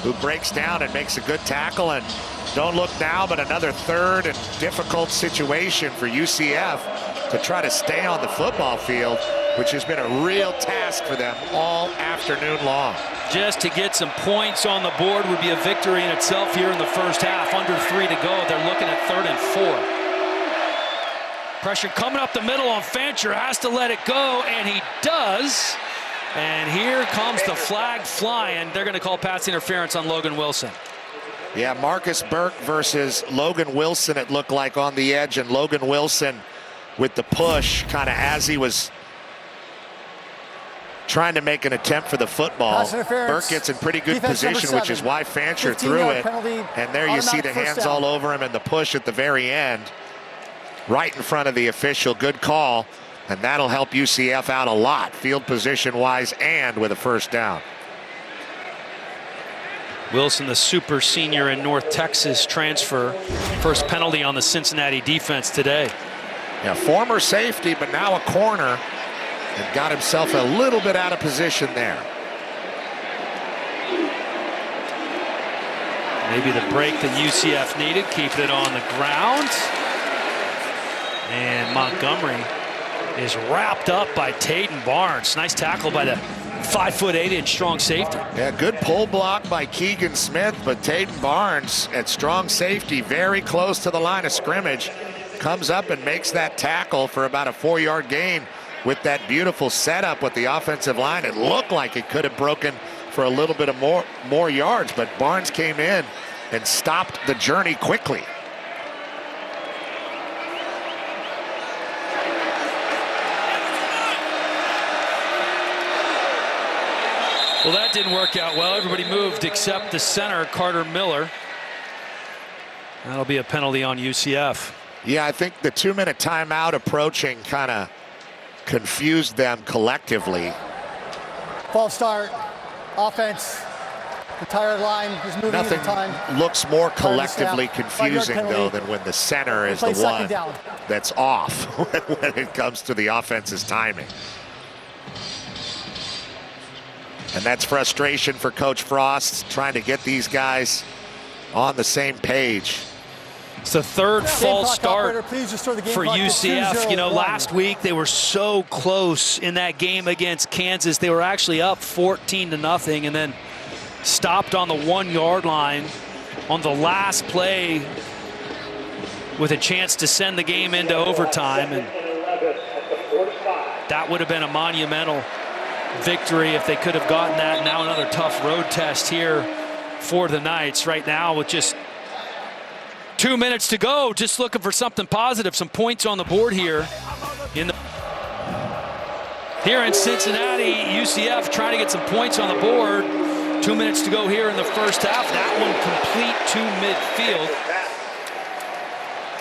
who breaks down and makes a good tackle. And don't look now, but another 3rd and difficult situation for UCF to try to stay on the football field which has been a real task for them all afternoon long. Just to get some points on the board would be a victory in itself here in the first half. Under 3 to go. They're looking at 3rd and 4. Pressure coming up the middle on Fancher. Has to let it go, and he does. And here comes the flag flying. They're going to call pass interference on Logan Wilson. Yeah, Marcus Burke versus Logan Wilson, it looked like, on the edge, and Logan Wilson with the push kind of as he was trying to make an attempt for the football. Burke gets in pretty good position, which is why Fancher threw it. And there you see the hands all over him and the push at the very end, right in front of the official. Good call, and that'll help UCF out a lot, field position-wise and with a first down. Wilson, the super senior in North Texas transfer. First penalty on the Cincinnati defense today. Yeah, former safety, but now a corner, and got himself a little bit out of position there. Maybe the break that UCF needed, keeping it on the ground. And Montgomery is wrapped up by Taden Barnes. Nice tackle by the 5'8" strong safety. Yeah, good pull block by Keegan Smith, but Taden Barnes at strong safety, very close to the line of scrimmage, comes up and makes that tackle for about a 4-yard gain with that beautiful setup with the offensive line. It looked like it could have broken for a little bit of more yards, but Barnes came in and stopped the journey quickly. Well, that didn't work out well. Everybody moved except the center, Carter Miller. That'll be a penalty on UCF. Yeah, I think the 2-minute timeout approaching kind of confused them collectively. False start. Offense. The tired line is moving Nothing at the time. looks more collectively confusing, though, than when the center is the one that's off when it comes to the offense's timing. And that's frustration for Coach Frost, trying to get these guys on the same page. It's the third false start for UCF. You know, last week they were so close in that game against Kansas. They were actually up 14-0 and then stopped on the 1-yard line on the last play with a chance to send the game into overtime. And that would have been a monumental victory if they could have gotten that. Now another tough road test here for the Knights right now with just 2 minutes to go, just looking for something positive, some points on the board here in Cincinnati. UCF trying to get some points on the board. 2 minutes to go here in the first half. That one complete to midfield.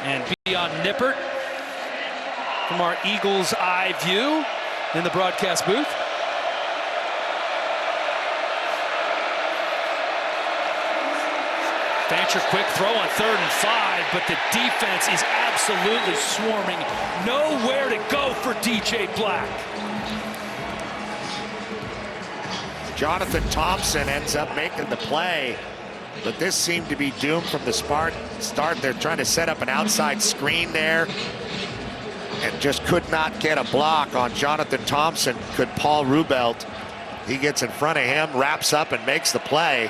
And beyond Nippert from our Eagles eye view in the broadcast booth. Fancher, quick throw on 3rd and 5, but the defense is absolutely swarming. Nowhere to go for DJ Black. Jonathan Thompson ends up making the play, but this seemed to be doomed from the start. They're trying to set up an outside screen there and just could not get a block on Jonathan Thompson. Could Paul Rubelt? He gets in front of him, wraps up and makes the play.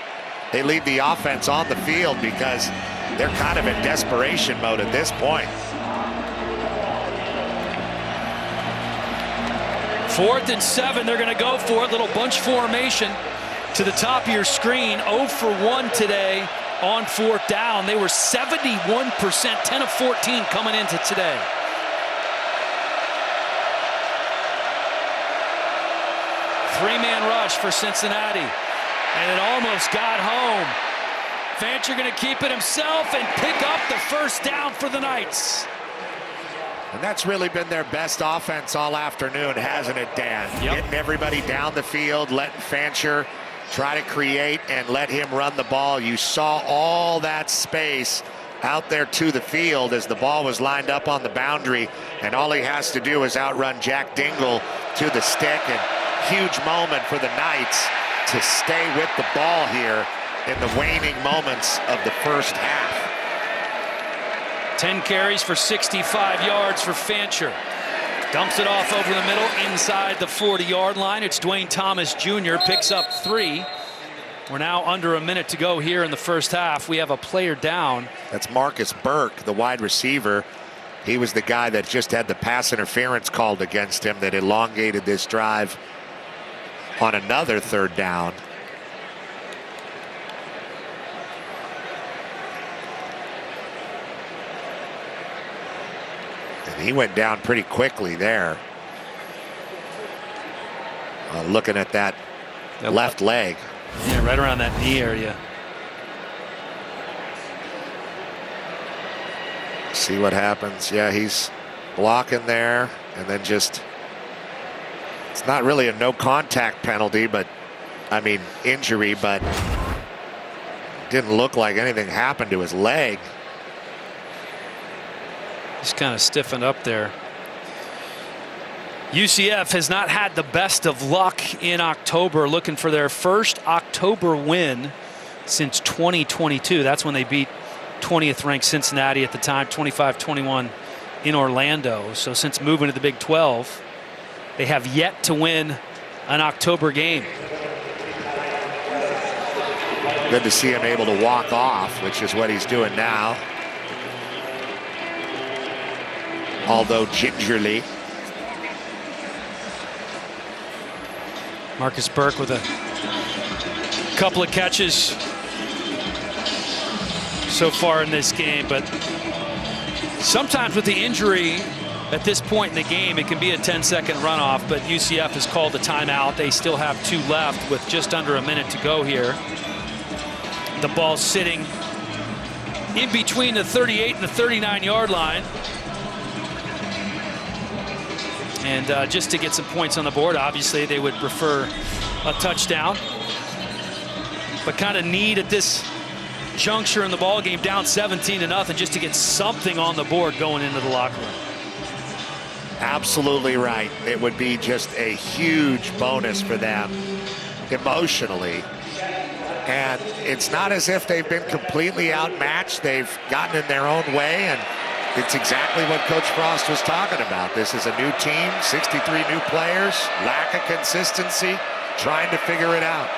They leave the offense on the field because they're kind of in desperation mode at this point. 4th and 7, they're going to go for it. Little bunch formation to the top of your screen. 0 for 1 today on 4th down. They were 71%, 10 of 14 coming into today. Three-man rush for Cincinnati. And it almost got home. Fancher going to keep it himself and pick up the first down for the Knights. And that's really been their best offense all afternoon, hasn't it, Dan? Yep. Getting everybody down the field, letting Fancher try to create and let him run the ball. You saw all that space out there to the field as the ball was lined up on the boundary, and all he has to do is outrun Jack Dingle to the stick. And huge moment for the Knights to stay with the ball here in the waning moments of the first half. 10 carries for 65 yards for Fancher. Dumps it off over the middle inside the 40-yard line. It's Dwayne Thomas Jr. picks up 3. We're now under a minute to go here in the first half. We have a player down. That's Marcus Burke, the wide receiver. He was the guy that just had the pass interference called against him that elongated this drive on another 3rd down. And he went down pretty quickly there. Looking at that left leg. Yeah, right around that knee area. See what happens. Yeah, he's blocking there, and then just, it's not really a no contact penalty, but I mean injury, but didn't look like anything happened to his leg. Just kind of stiffened up there. UCF has not had the best of luck in October, looking for their first October win since 2022. That's when they beat 20th ranked Cincinnati at the time, 25-21 in Orlando. So since moving to the Big 12, they have yet to win an October game. Good to see him able to walk off, which is what he's doing now. Although gingerly. Marcus Burke with a couple of catches so far in this game, but sometimes with the injury at this point in the game, it can be a 10-second runoff, but UCF has called a timeout. They still have 2 left with just under a minute to go here. The ball sitting in between the 38 and the 39-yard line. And just to get some points on the board, obviously they would prefer a touchdown. But kind of need at this juncture in the ball game, down 17-0, just to get something on the board going into the locker room. Absolutely right. It would be just a huge bonus for them emotionally. And it's not as if they've been completely outmatched. They've gotten in their own way, and it's exactly what Coach Frost was talking about. This is a new team, 63 new players, lack of consistency, trying to figure it out.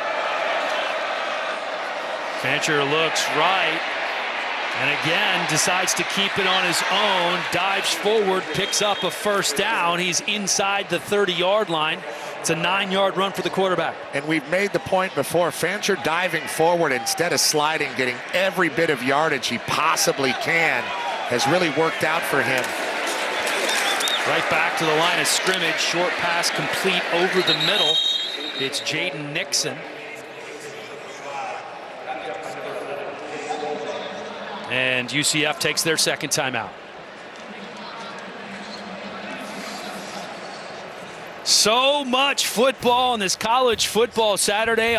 Fancher looks right, and again decides to keep it on his own, dives forward, picks up a first down. He's inside the 30-yard line. It's a 9-yard run for the quarterback. And we've made the point before, Fancher diving forward instead of sliding, getting every bit of yardage he possibly can, has really worked out for him. Right back to the line of scrimmage. Short pass complete over the middle. It's Jaden Nixon. And UCF takes their second timeout. So much football on this college football Saturday.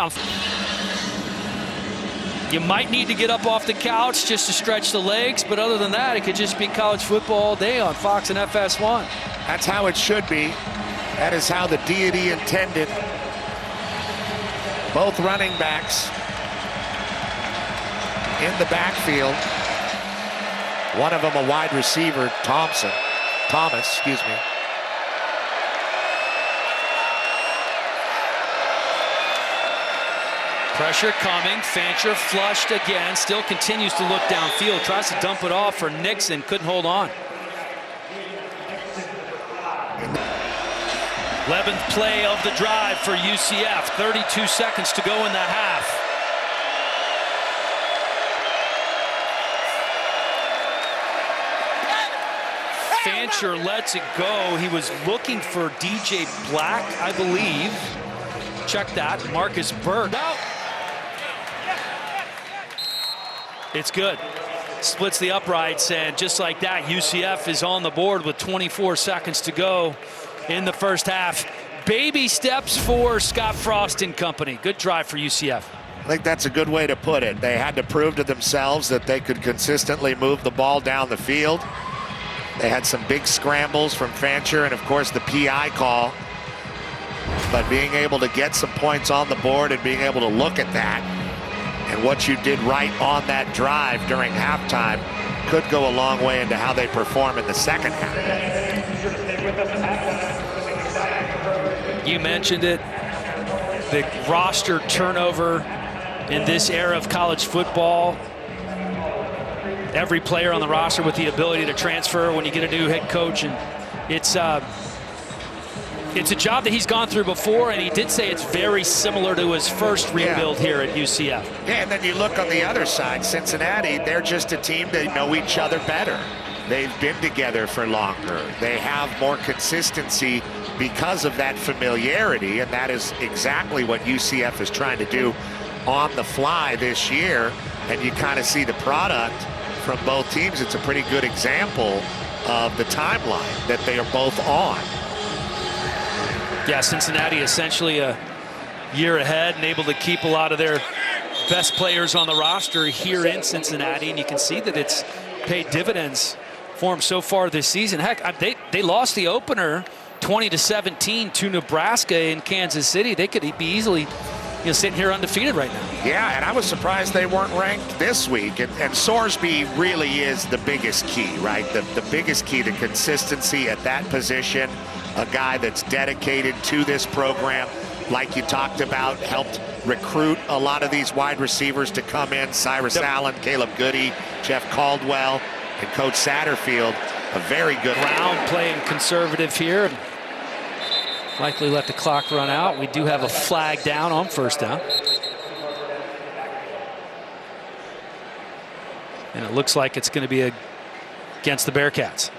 You might need to get up off the couch just to stretch the legs, but other than that, it could just be college football all day on Fox and FS1. That's how it should be. That is how the deity intended. Both running backs in the backfield. One of them a wide receiver, Thomas, excuse me. Pressure coming. Fancher flushed again. Still continues to look downfield. Tries to dump it off for Nixon. Couldn't hold on. 11th play of the drive for UCF. 32 seconds to go in the half. Fancher lets it go. He was looking for DJ Black, I believe. Check that. Marcus Burke. It's good. Splits the uprights, and just like that, UCF is on the board with 24 seconds to go in the first half. Baby steps for Scott Frost and company. Good drive for UCF. I think that's a good way to put it. They had to prove to themselves that they could consistently move the ball down the field. They had some big scrambles from Fancher and, of course, the PI call. But being able to get some points on the board and being able to look at that and what you did right on that drive during halftime could go a long way into how they perform in the second half. You mentioned it, the roster turnover in this era of college football. Every player on the roster with the ability to transfer when you get a new head coach, and it's a job that he's gone through before, and he did say it's very similar to his first rebuild here at UCF. Yeah, and then you look on the other side, Cincinnati, they're just a team that know each other better. They've been together for longer. They have more consistency because of that familiarity, and that is exactly what UCF is trying to do on the fly this year, and you kind of see the product from both teams. It's a pretty good example of the timeline that they are both on. Yeah, Cincinnati essentially a year ahead and able to keep a lot of their best players on the roster here in Cincinnati, and you can see that it's paid dividends for them so far this season. Heck, they lost the opener 20-17 to Nebraska in Kansas City. They could be easily sitting here undefeated right now. Yeah, and I was surprised they weren't ranked this week. And Sorsby really is the biggest key, right? The biggest key to consistency at that position. A guy that's dedicated to this program, like you talked about, helped recruit a lot of these wide receivers to come in. Cyrus Allen, Caleb Goody, Jeff Caldwell, and Coach Satterfield. A very good Brown playing conservative here. Likely let the clock run out. We do have a flag down on first down. And it looks like it's going to be against the Bearcats.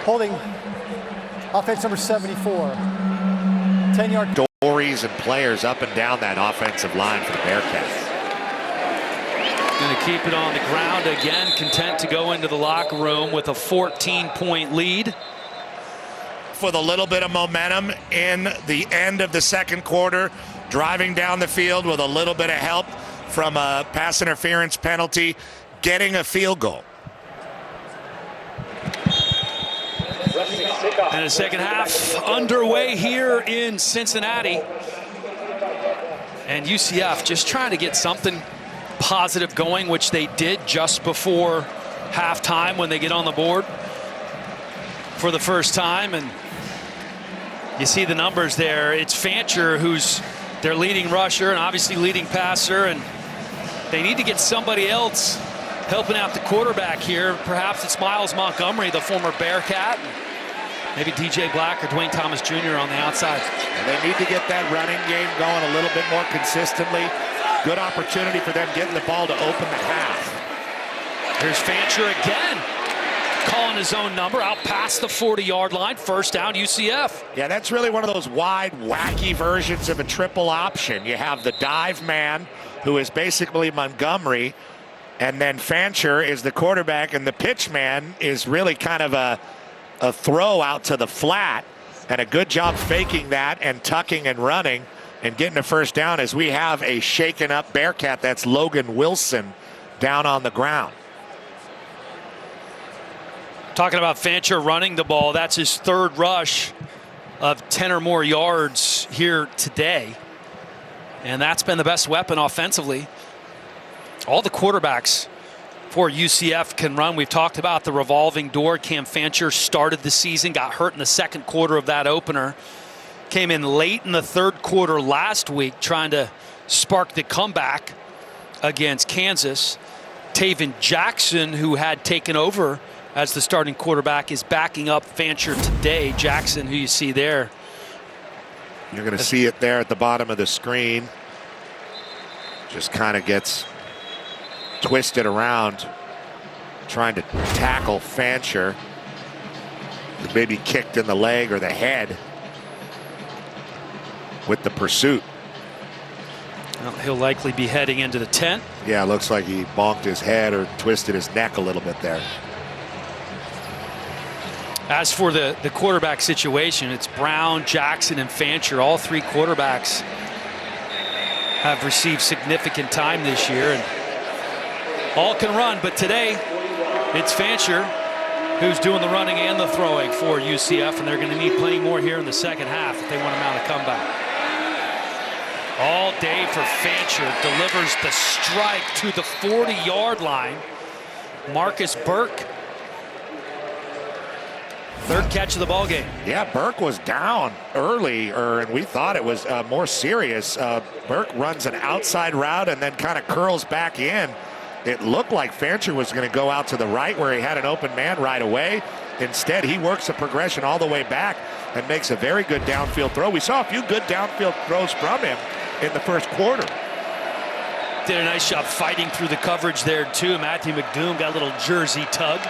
Holding. Offense number 74. 10-yard. Stories and players up and down that offensive line for the Bearcats. Going to keep it on the ground again, content to go into the locker room with a 14-point lead. With a little bit of momentum in the end of the second quarter, driving down the field with a little bit of help from a pass interference penalty, getting a field goal. And the second half underway here in Cincinnati. And UCF just trying to get something positive going, which they did just before halftime when they get on the board for the first time. And you see the numbers there. It's Fancher who's their leading rusher and obviously leading passer, and they need to get somebody else helping out the quarterback here. Perhaps it's Miles Montgomery, the former Bearcat. Maybe DJ Black or Dwayne Thomas Jr. on the outside. And they need to get that running game going a little bit more consistently. Good opportunity for them getting the ball to open the half. Here's Fancher again, calling his own number out past the 40-yard line. First down, UCF. Yeah, that's really one of those wide, wacky versions of a triple option. You have the dive man, who is basically Montgomery, and then Fancher is the quarterback, and the pitch man is really kind of a throw out to the flat, and a good job faking that and tucking and running and getting a first down as we have a shaken up Bearcat. That's Logan Wilson down on the ground. Talking about Fancher running the ball, that's his third rush of 10 or more yards here today. And that's been the best weapon offensively. All the quarterbacks for UCF can run. We've talked about the revolving door. Cam Fancher started the season, got hurt in the second quarter of that opener. Came in late in the third quarter last week trying to spark the comeback against Kansas. Taven Jackson, who had taken over as the starting quarterback, is backing up Fancher today. Jackson, who you see there. You're going to see it there at the bottom of the screen. Just kind of gets twisted around trying to tackle Fancher. Maybe kicked in the leg or the head with the pursuit. Well, he'll likely be heading into the tent. Yeah, looks like he bonked his head or twisted his neck a little bit there. As for the quarterback situation, it's Brown, Jackson, and Fancher. All three quarterbacks have received significant time this year, and all can run. But today, it's Fancher who's doing the running and the throwing for UCF, and they're going to need plenty more here in the second half if they want to mount a comeback. All day for Fancher, delivers the strike to the 40-yard line. Marcus Burke, third catch of the ball game. Yeah, Burke was down early, and we thought it was more serious. Burke runs an outside route and then kind of curls back in. It looked like Fancher was going to go out to the right where he had an open man right away. Instead, he works a progression all the way back and makes a very good downfield throw. We saw a few good downfield throws from him in the first quarter. Did a nice job fighting through the coverage there, too. Matthew McDoom got a little jersey tug.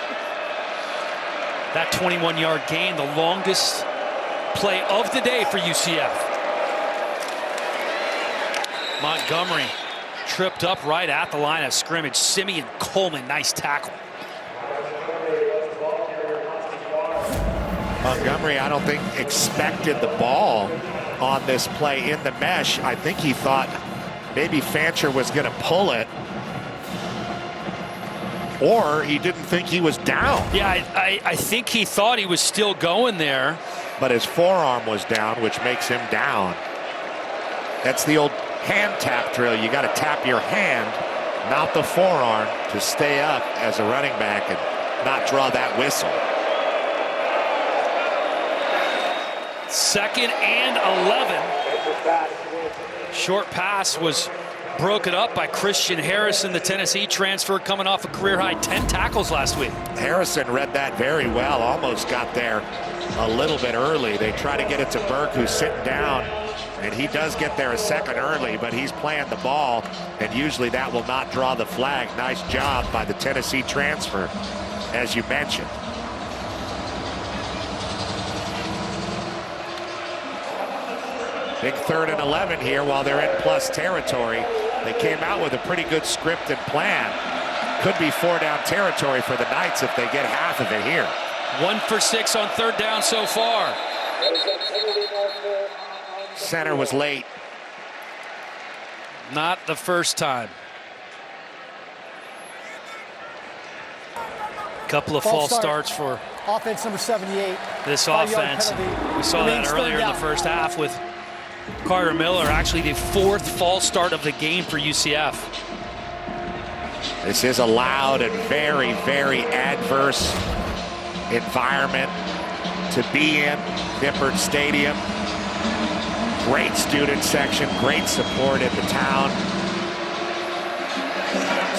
That 21-yard gain, the longest play of the day for UCF. Montgomery tripped up right at the line of scrimmage. Simeon Coleman, nice tackle. Montgomery, I don't think, expected the ball on this play in the mesh. I think he thought maybe Fancher was going to pull it, or he didn't think he was down. Yeah, I think he thought he was still going there. But his forearm was down, which makes him down. That's the old hand tap drill. You got to tap your hand, not the forearm, to stay up as a running back and not draw that whistle. 2nd and 11. Short pass was broken up by Christian Harrison, the Tennessee transfer, coming off a career-high 10 tackles last week. Harrison read that very well, almost got there a little bit early. They try to get it to Burke, who's sitting down, and he does get there a second early, but he's playing the ball, and usually that will not draw the flag. Nice job by the Tennessee transfer, as you mentioned. Big 3rd and 11 here while they're in plus territory. They came out with a pretty good scripted plan. Could be 4-down territory for the Knights if they get half of it here. 1 for 6 on 3rd down so far. Center was late. Not the first time. Couple of false starts for offense number 78. this 5-yard offense. penalty. We saw that Remains earlier in the 3rd down. first half with Carter Miller, actually the 4th false start of the game for UCF. This is a loud and very, very adverse environment to be in. Nippert Stadium. Great student section, great support in the town.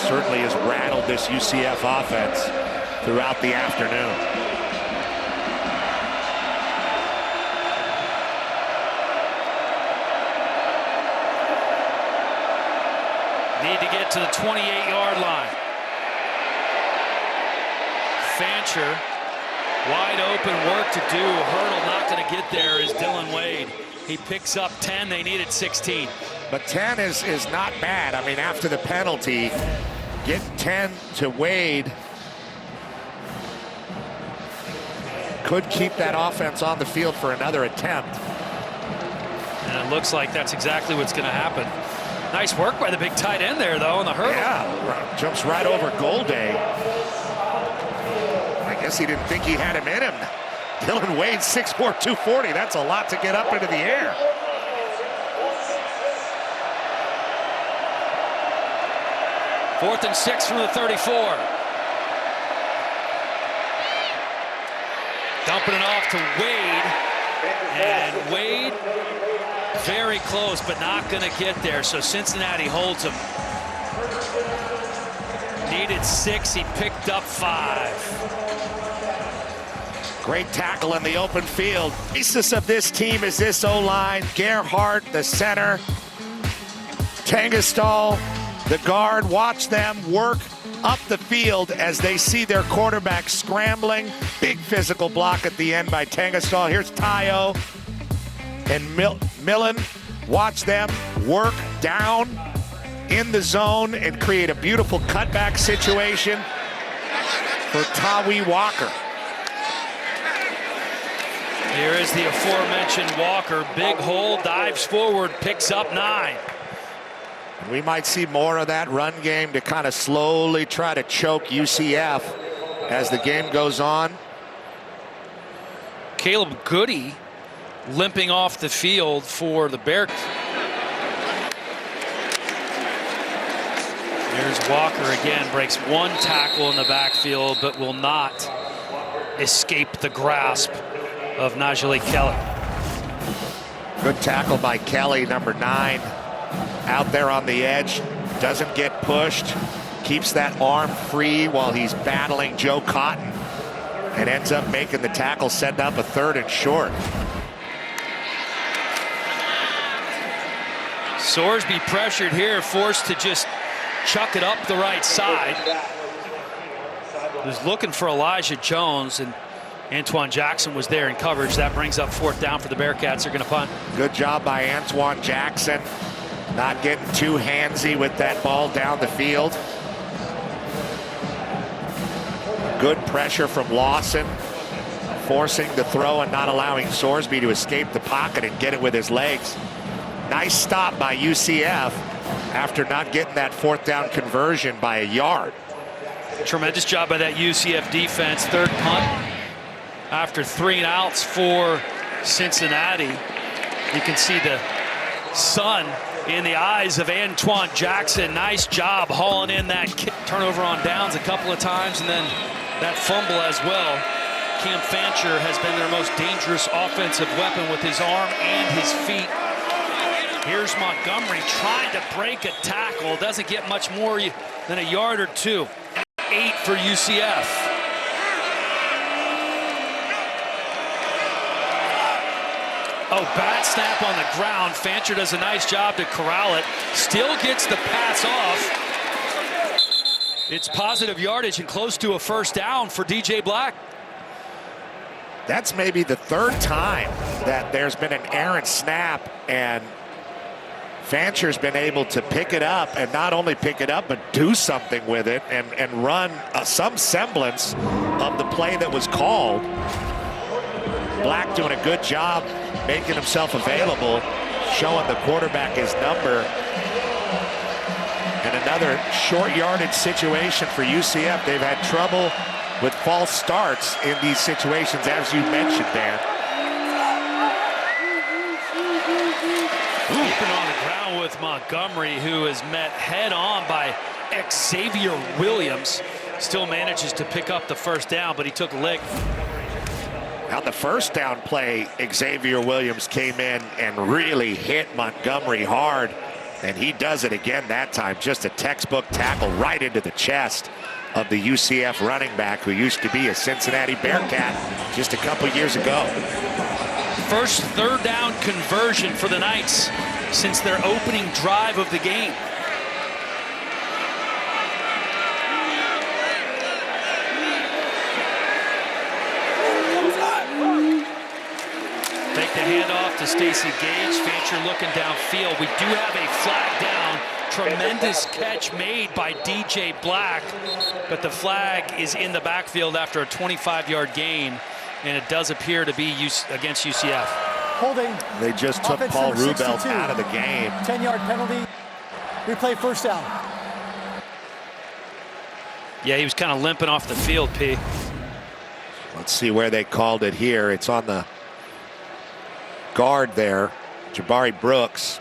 Certainly has rattled this UCF offense throughout the afternoon. Need to get to the 28-yard line. Fancher, wide open, work to do. Hurdle not going to get there is Dylan Wade. He picks up 10. They needed 16. But 10 is not bad. I mean, after the penalty, getting 10 to Wade could keep that offense on the field for another attempt. And it looks like that's exactly what's going to happen. Nice work by the big tight end there, though, on the hurdle. Yeah, jumps right over Golday. I guess he didn't think he had him in him. Dylan Wade, 6'4", 240. That's a lot to get up into the air. Fourth and 6 from the 34. Dumping it off to Wade. And Wade very close, but not going to get there. So Cincinnati holds him. Needed 6. He picked up 5. Great tackle in the open field. The basis of this team is this O-line. Gerhardt, the center. Tangestal, the guard. Watch them work up the field as they see their quarterback scrambling. Big physical block at the end by Tangestal. Here's Tayo and Millen. Watch them work down in the zone and create a beautiful cutback situation for Tawi Walker. Here is the aforementioned Walker. Big hole, dives forward, picks up 9. We might see more of that run game to kind of slowly try to choke UCF as the game goes on. Caleb Goody limping off the field for the Bearcats. There's Walker again, breaks one tackle in the backfield, but will not escape the grasp of Najee Kelly. Good tackle by Kelly, number 9. Out there on the edge, doesn't get pushed, keeps that arm free while he's battling Joe Cotton, and ends up making the tackle, setting up a 3rd and short. Sorsby pressured here, forced to just chuck it up the right side. Was looking for Elijah Jones, and Antoine Jackson was there in coverage. That brings up 4th down for the Bearcats. They're going to punt. Good job by Antoine Jackson, not getting too handsy with that ball down the field. Good pressure from Lawson, forcing the throw and not allowing Sorsby to escape the pocket and get it with his legs. Nice stop by UCF after not getting that 4th down conversion by a yard. Tremendous job by that UCF defense. 3rd punt after 3 and outs for Cincinnati. You can see the sun in the eyes of Antoine Jackson. Nice job hauling in that kick. Turnover on downs a couple of times, and then that fumble as well. Cam Fancher has been their most dangerous offensive weapon with his arm and his feet. Here's Montgomery trying to break a tackle. Doesn't get much more than a yard or 2. 8 for UCF. Oh, bad snap on the ground. Fancher does a nice job to corral it. Still gets the pass off. It's positive yardage and close to a 1st down for DJ Black. That's maybe the 3rd time that there's been an errant snap, and Fancher's been able to pick it up, and not only pick it up, but do something with it and run some semblance of the play that was called. Black doing a good job making himself available, showing the quarterback his number. And another short yardage situation for UCF. They've had trouble with false starts in these situations, as you mentioned, Dan. Keeping on the ground with Montgomery, who is met head on by Xavier Williams. Still manages to pick up the 1st down, but he took a lick. On the 1st down play, Xavier Williams came in and really hit Montgomery hard, and he does it again that time. Just a textbook tackle right into the chest of the UCF running back, who used to be a Cincinnati Bearcat just a couple years ago. First 3rd down conversion for the Knights since their opening drive of the game. Take the handoff to Stacey Gage. Fancher looking downfield. We do have a flag down. Tremendous catch made by DJ Black, but the flag is in the backfield after a 25-yard gain, and it does appear to be against UCF. Holding. They just took Offense Paul number Rubel 62. out of the game. 10-yard penalty. Replay 1st down. Yeah, he was kind of limping off the field, P. Let's see where they called it here. It's on the guard there, Jabari Brooks.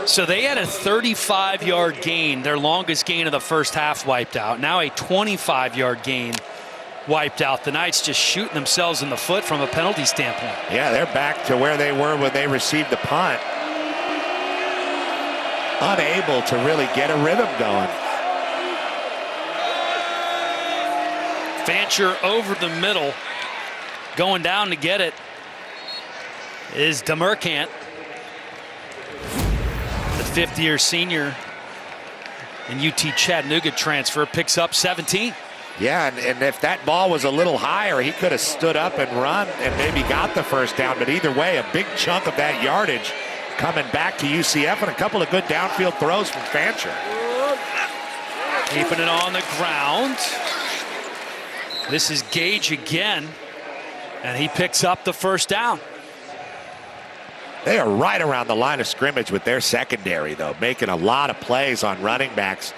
So they had a 35-yard gain, their longest gain of the 1st half wiped out. Now a 25-yard gain wiped out. The Knights just shooting themselves in the foot from a penalty standpoint. Yeah, they're back to where they were when they received the punt. Unable to really get a rhythm going. Fancher over the middle, going down to get it is Demercant. The 5th-year senior and UT Chattanooga transfer picks up 17. Yeah, and if that ball was a little higher, he could have stood up and run and maybe got the 1st down. But either way, a big chunk of that yardage coming back to UCF, and a couple of good downfield throws from Fancher. Keeping it on the ground. This is Gage again, and he picks up the 1st down. They are right around the line of scrimmage with their secondary, though, making a lot of plays on running backs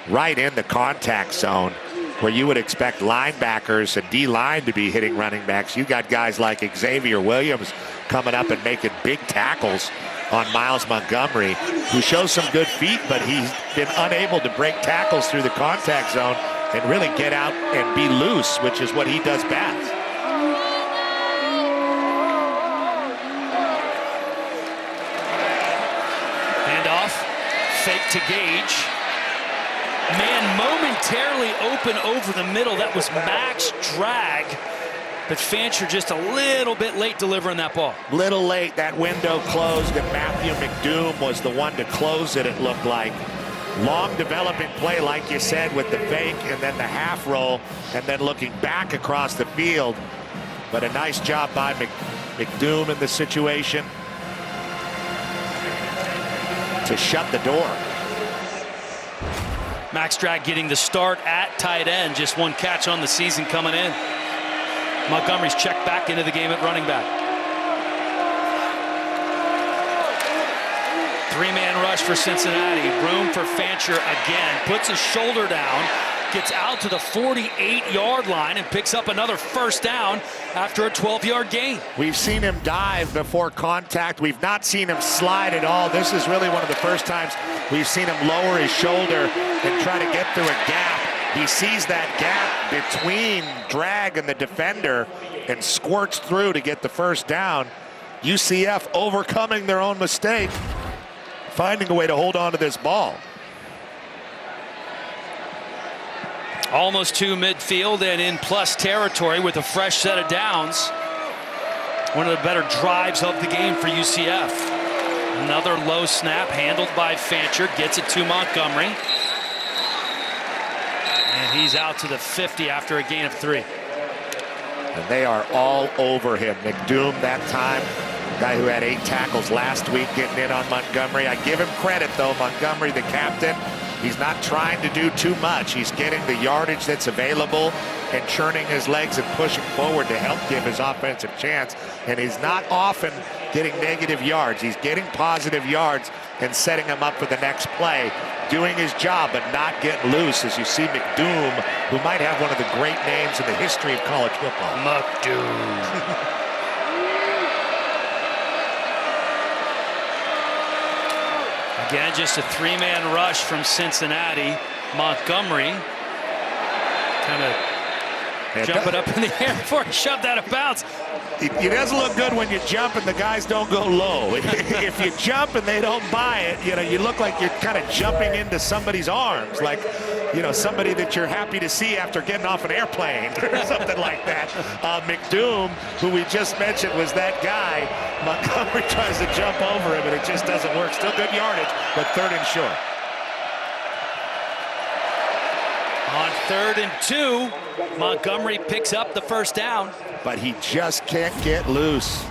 right in the contact zone. where you would expect linebackers and D-line to be hitting running backs. You got guys like Xavier Williams coming up and making big tackles on Miles Montgomery, who shows some good feet, but he's been unable to break tackles through the contact zone and really get out and be loose, which is what he does best. Handoff, fake to Gage. Man momentarily open over the middle. That was Max Drag. But Fancher just a little bit late delivering that ball. Little late, that window closed, and Matthew McDoom was the one to close it looked like. Long developing play, like you said, with the fake and then the half roll, and then looking back across the field. But a nice job by McDoom in the situation to shut the door. Max Drag getting the start at tight end. Just one catch on the season coming in. Montgomery's checked back into the game at running back. Three-man rush for Cincinnati. Room for Fancher again. Puts his shoulder down. Gets out to the 48-yard line and picks up another first down after a 12-yard gain. We've seen him dive before contact. We've not seen him slide at all. This is really one of the first times we've seen him lower his shoulder and try to get through a gap. He sees that gap between Drag and the defender and squirts through to get the first down. UCF overcoming their own mistake, finding a way to hold on to this ball. Almost to midfield and in plus territory with a fresh set of downs. One of the better drives of the game for UCF. Another low snap handled by Fancher. Gets it to Montgomery. And he's out to the 50 after a gain of 3. And they are all over him. McDoom that time, guy who had 8 tackles last week, getting in on Montgomery. I give him credit, though. Montgomery, the captain, he's not trying to do too much. He's getting the yardage that's available and churning his legs and pushing forward to help give his offensive chance. And he's not often getting negative yards. He's getting positive yards and setting him up for the next play, doing his job but not getting loose, as you see McDoom, who might have one of the great names in the history of college football. McDoom. Again, just a 3-man rush from Cincinnati. Montgomery kind of jumping up in the air before he shoved out of bounds. It doesn't look good when you jump and the guys don't go low. If you jump and they don't buy it, you look like you're kind of jumping into somebody's arms, like, somebody that you're happy to see after getting off an airplane or something like that. McDoom, who we just mentioned, was that guy. Montgomery tries to jump over him, and it just doesn't work. Still good yardage, but 3rd and short. On 3rd and 2, Montgomery picks up the first down. But he just can't get loose.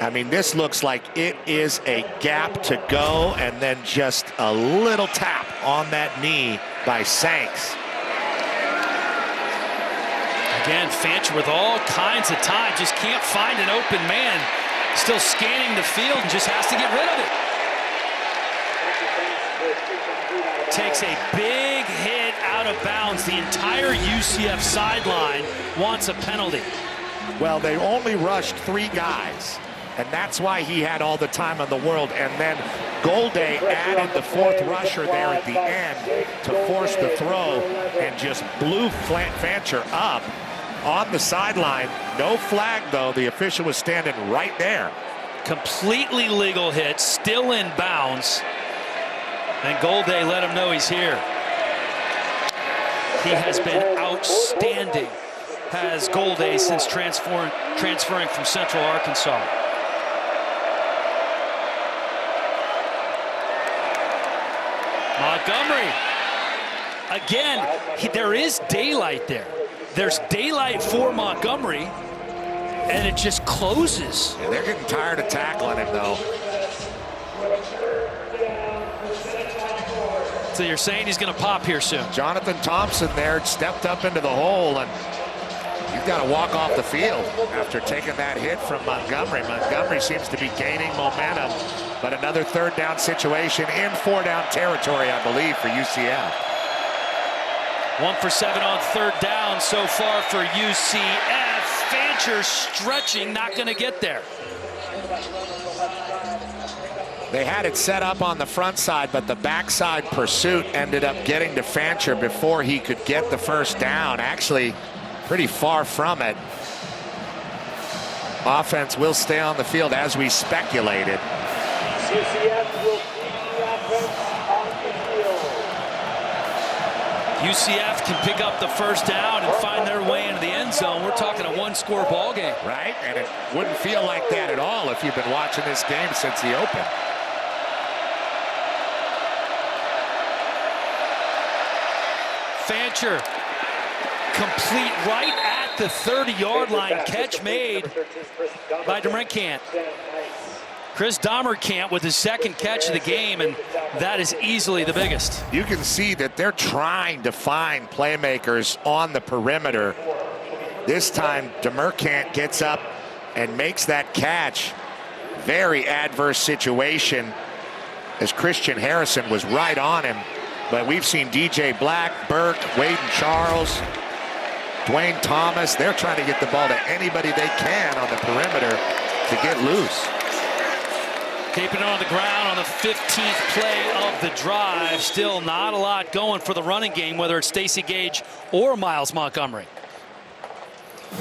I mean, this looks like it is a gap to go, and then just a little tap on that knee by Sanks. Again, Fancher with all kinds of time, just can't find an open man. Still scanning the field and just has to get rid of it. Takes a big hit out of bounds. The entire UCF sideline wants a penalty. Well, they only rushed 3 guys, and that's why he had all the time in the world. And then Golday added the 4th rusher there at the end to force the throw and just blew Fancher up on the sideline. No flag, though. The official was standing right there. Completely legal hit, still in bounds. And Golday let him know he's here. He has been outstanding, has Golday, since transferring from Central Arkansas. Montgomery. Again, there is daylight there. There's daylight for Montgomery, and it just closes. Yeah, they're getting tired of tackling him, though. So you're saying he's going to pop here soon? Jonathan Thompson there stepped up into the hole, and he's got to walk off the field after taking that hit from Montgomery. Montgomery seems to be gaining momentum But another third down situation in 4-down territory, I believe, for UCF. 1 for 7 on third down so far for UCF. Fancher stretching, not going to get there. They had it set up on the front side, but the backside pursuit ended up getting to Fancher before he could get the first down. Actually, pretty far from it. Offense will stay on the field as we speculated. UCF will keep the offense on the field. UCF can pick up the first down and find their way into the end zone. We're talking a one-score ball game. Right, and it wouldn't feel like that at all if you've been watching this game since the open. Fancher, complete right at the 30-yard line. Catch made by Demercant. Chris Demercant with his second catch of the game, and that is easily the biggest. You can see that they're trying to find playmakers on the perimeter. This time, Demercant gets up and makes that catch. Very adverse situation as Christian Harrison was right on him. But we've seen DJ Black, Burke, Wade and Charles, Dwayne Thomas. They're trying to get the ball to anybody they can on the perimeter to get loose. Keeping it on the ground on the 15th play of the drive. Still not a lot going for the running game, whether it's Stacey Gage or Miles Montgomery.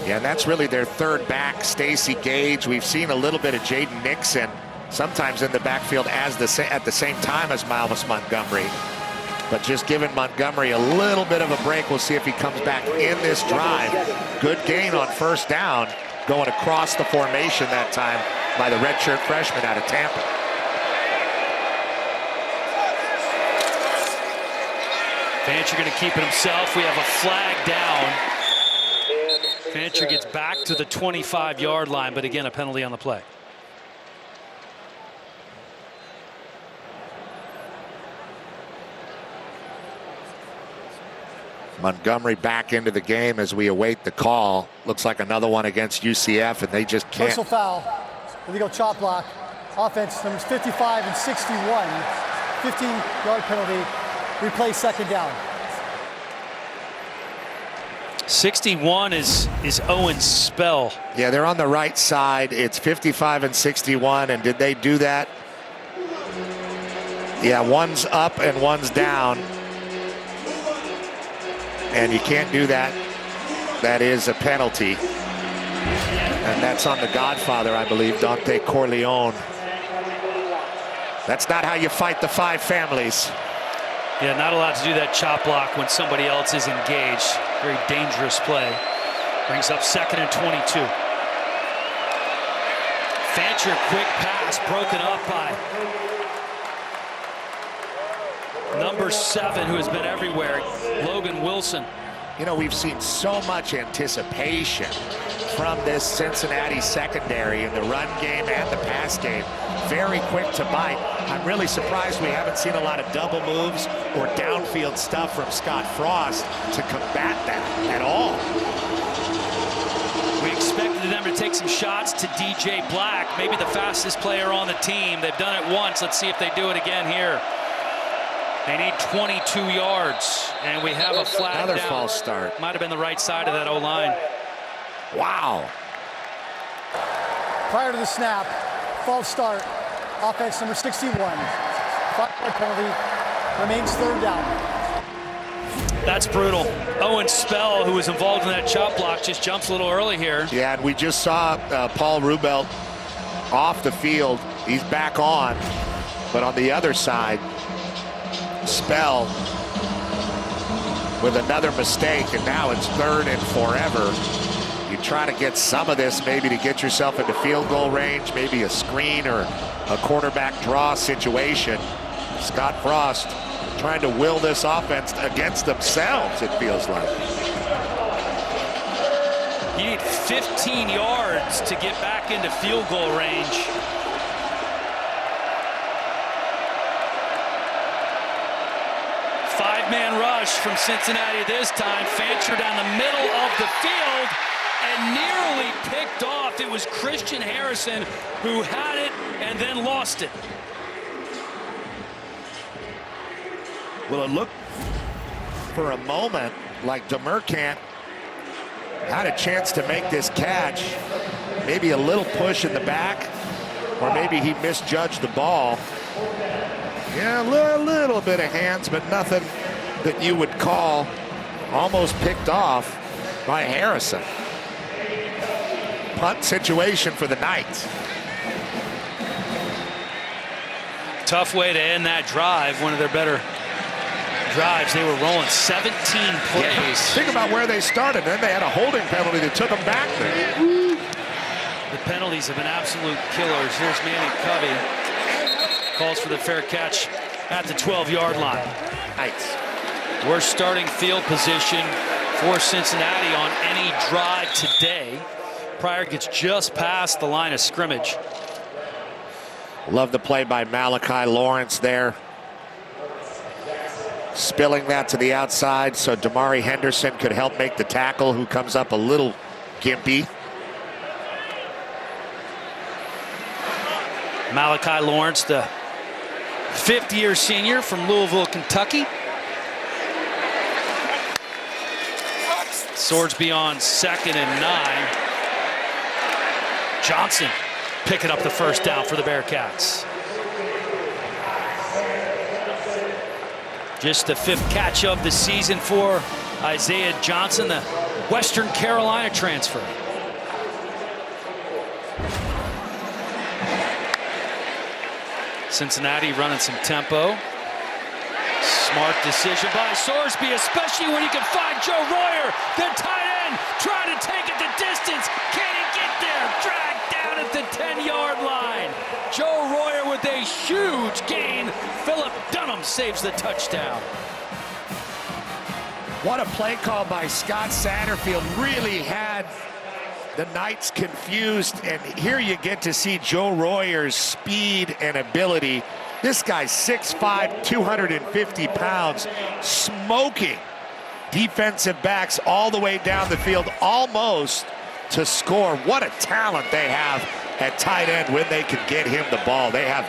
Yeah, and that's really their third back, Stacey Gage. We've seen a little bit of Jaden Nixon, sometimes in the backfield at the same time as Miles Montgomery. But just giving Montgomery a little bit of a break. We'll see if he comes back in this drive. Good gain on first down, going across the formation that time by the redshirt freshman out of Tampa. Fancher going to keep it himself. We have a flag down. Fancher gets back to the 25-yard line, but again, a penalty on the play. Montgomery back into the game as we await the call. Looks like another one against UCF, and they just can't. Personal foul. Illegal chop block. Offense numbers 55 and 61. 15-yard penalty. Replay second down. 61 is Owen Spell. Yeah, they're on the right side. It's 55 and 61. And did they do that? Yeah, one's up and one's down. And you can't do that. That is a penalty. And that's on the Godfather, I believe, Dante Corleone. That's not how you fight the five families. Yeah, not allowed to do that chop block when somebody else is engaged. Very dangerous play. Brings up 2nd and 22. Fancher, quick pass, broken up by number 7, who has been everywhere, Logan Wilson. You know, we've seen so much anticipation from this Cincinnati secondary in the run game and the pass game. Very quick to bite. I'm really surprised we haven't seen a lot of double moves or downfield stuff from Scott Frost to combat that at all. We expected them to take some shots to DJ Black, maybe the fastest player on the team. They've done it once. Let's see if they do it again here. They need 22 yards, and we have a flag Another down. false start. Might have been the right side of that O-line. Wow. Prior to the snap, false start. Offense number 61. 5-yard penalty. Remains third down. That's brutal. Owen Spell, who was involved in that chop block, just jumps a little early here. Yeah, and we just saw Paul Rubelt off the field. He's back on, but on the other side, Spell with another mistake, and now it's 3rd and forever. You try to get some of this maybe to get yourself into field goal range, maybe a screen or a quarterback draw situation. Scott Frost trying to will this offense against themselves, it feels like. You need 15 yards to get back into field goal range. Five-man rush from Cincinnati this time. Fancher down the middle of the field and nearly picked off. It was Christian Harrison who had it and then lost it. Well, it looked for a moment like Bearcats had a chance to make this catch. Maybe a little push in the back, or maybe he misjudged the ball. Yeah, a little bit of hands, but nothing that you would call almost picked off by Harrison. Punt situation for the Knights. Tough way to end that drive. One of their better drives. They were rolling 17 plays. Yeah, think about where they started. Then they had a holding penalty that took them back there. The penalties have been absolute killers. Here's Manny Covey. Calls for the fair catch at the 12-yard line. Knights. Worst starting field position for Cincinnati on any drive today. Pryor gets just past the line of scrimmage. Love the play by Malachi Lawrence there. Spilling that to the outside so Damari Henderson could help make the tackle, who comes up a little gimpy. Malachi Lawrence, the fifth-year senior from Louisville, Kentucky. Swordsby on 2nd and 9. Johnson picking up the first down for the Bearcats. Just the 5th catch of the season for Isaiah Johnson, the Western Carolina transfer. Cincinnati running some tempo. Smart decision by Swordsby, especially when you can find Joe Royer, the tight end, trying to take it the distance. Can he get there? Dragged down at the 10-yard line. Joe Royer with a huge gain. Philip Dunham saves the touchdown. What a play call by Scott Satterfield. Really had the Knights confused, and here you get to see Joe Royer's speed and ability. This guy's 6'5", 250 pounds, smoking defensive backs all the way down the field, almost to score. What a talent they have at tight end when they can get him the ball. They have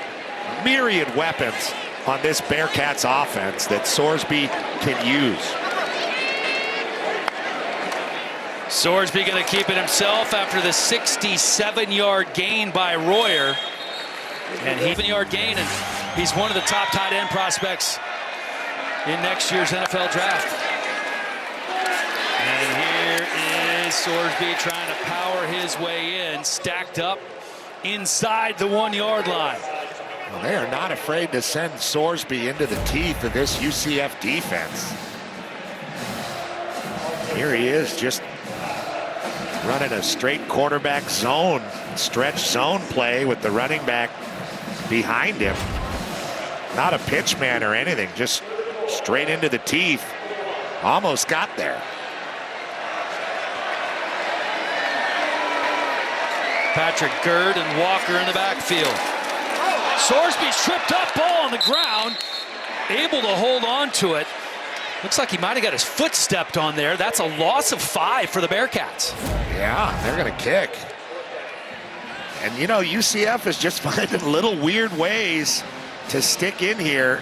myriad weapons on this Bearcats offense that Swordsby can use. Swordsby going to keep it himself after the 67-yard gain by Royer. And he's a 7-yard gain, and he's one of the top tight end prospects in next year's NFL draft. And here is Swordsby trying to power his way in, stacked up inside the 1-yard line. Well, they are not afraid to send Swordsby into the teeth of this UCF defense. Here he is, just running a straight quarterback zone, stretch zone play with the running back behind him. Not a pitch man or anything, just straight into the teeth. Almost got there. Patrick Gerd and Walker in the backfield. Swordsby's tripped up, ball on the ground, able to hold on to it. Looks like he might have got his foot stepped on there. That's a loss of 5 for the Bearcats. Yeah, they're going to kick. And you know, UCF is just finding little weird ways to stick in here.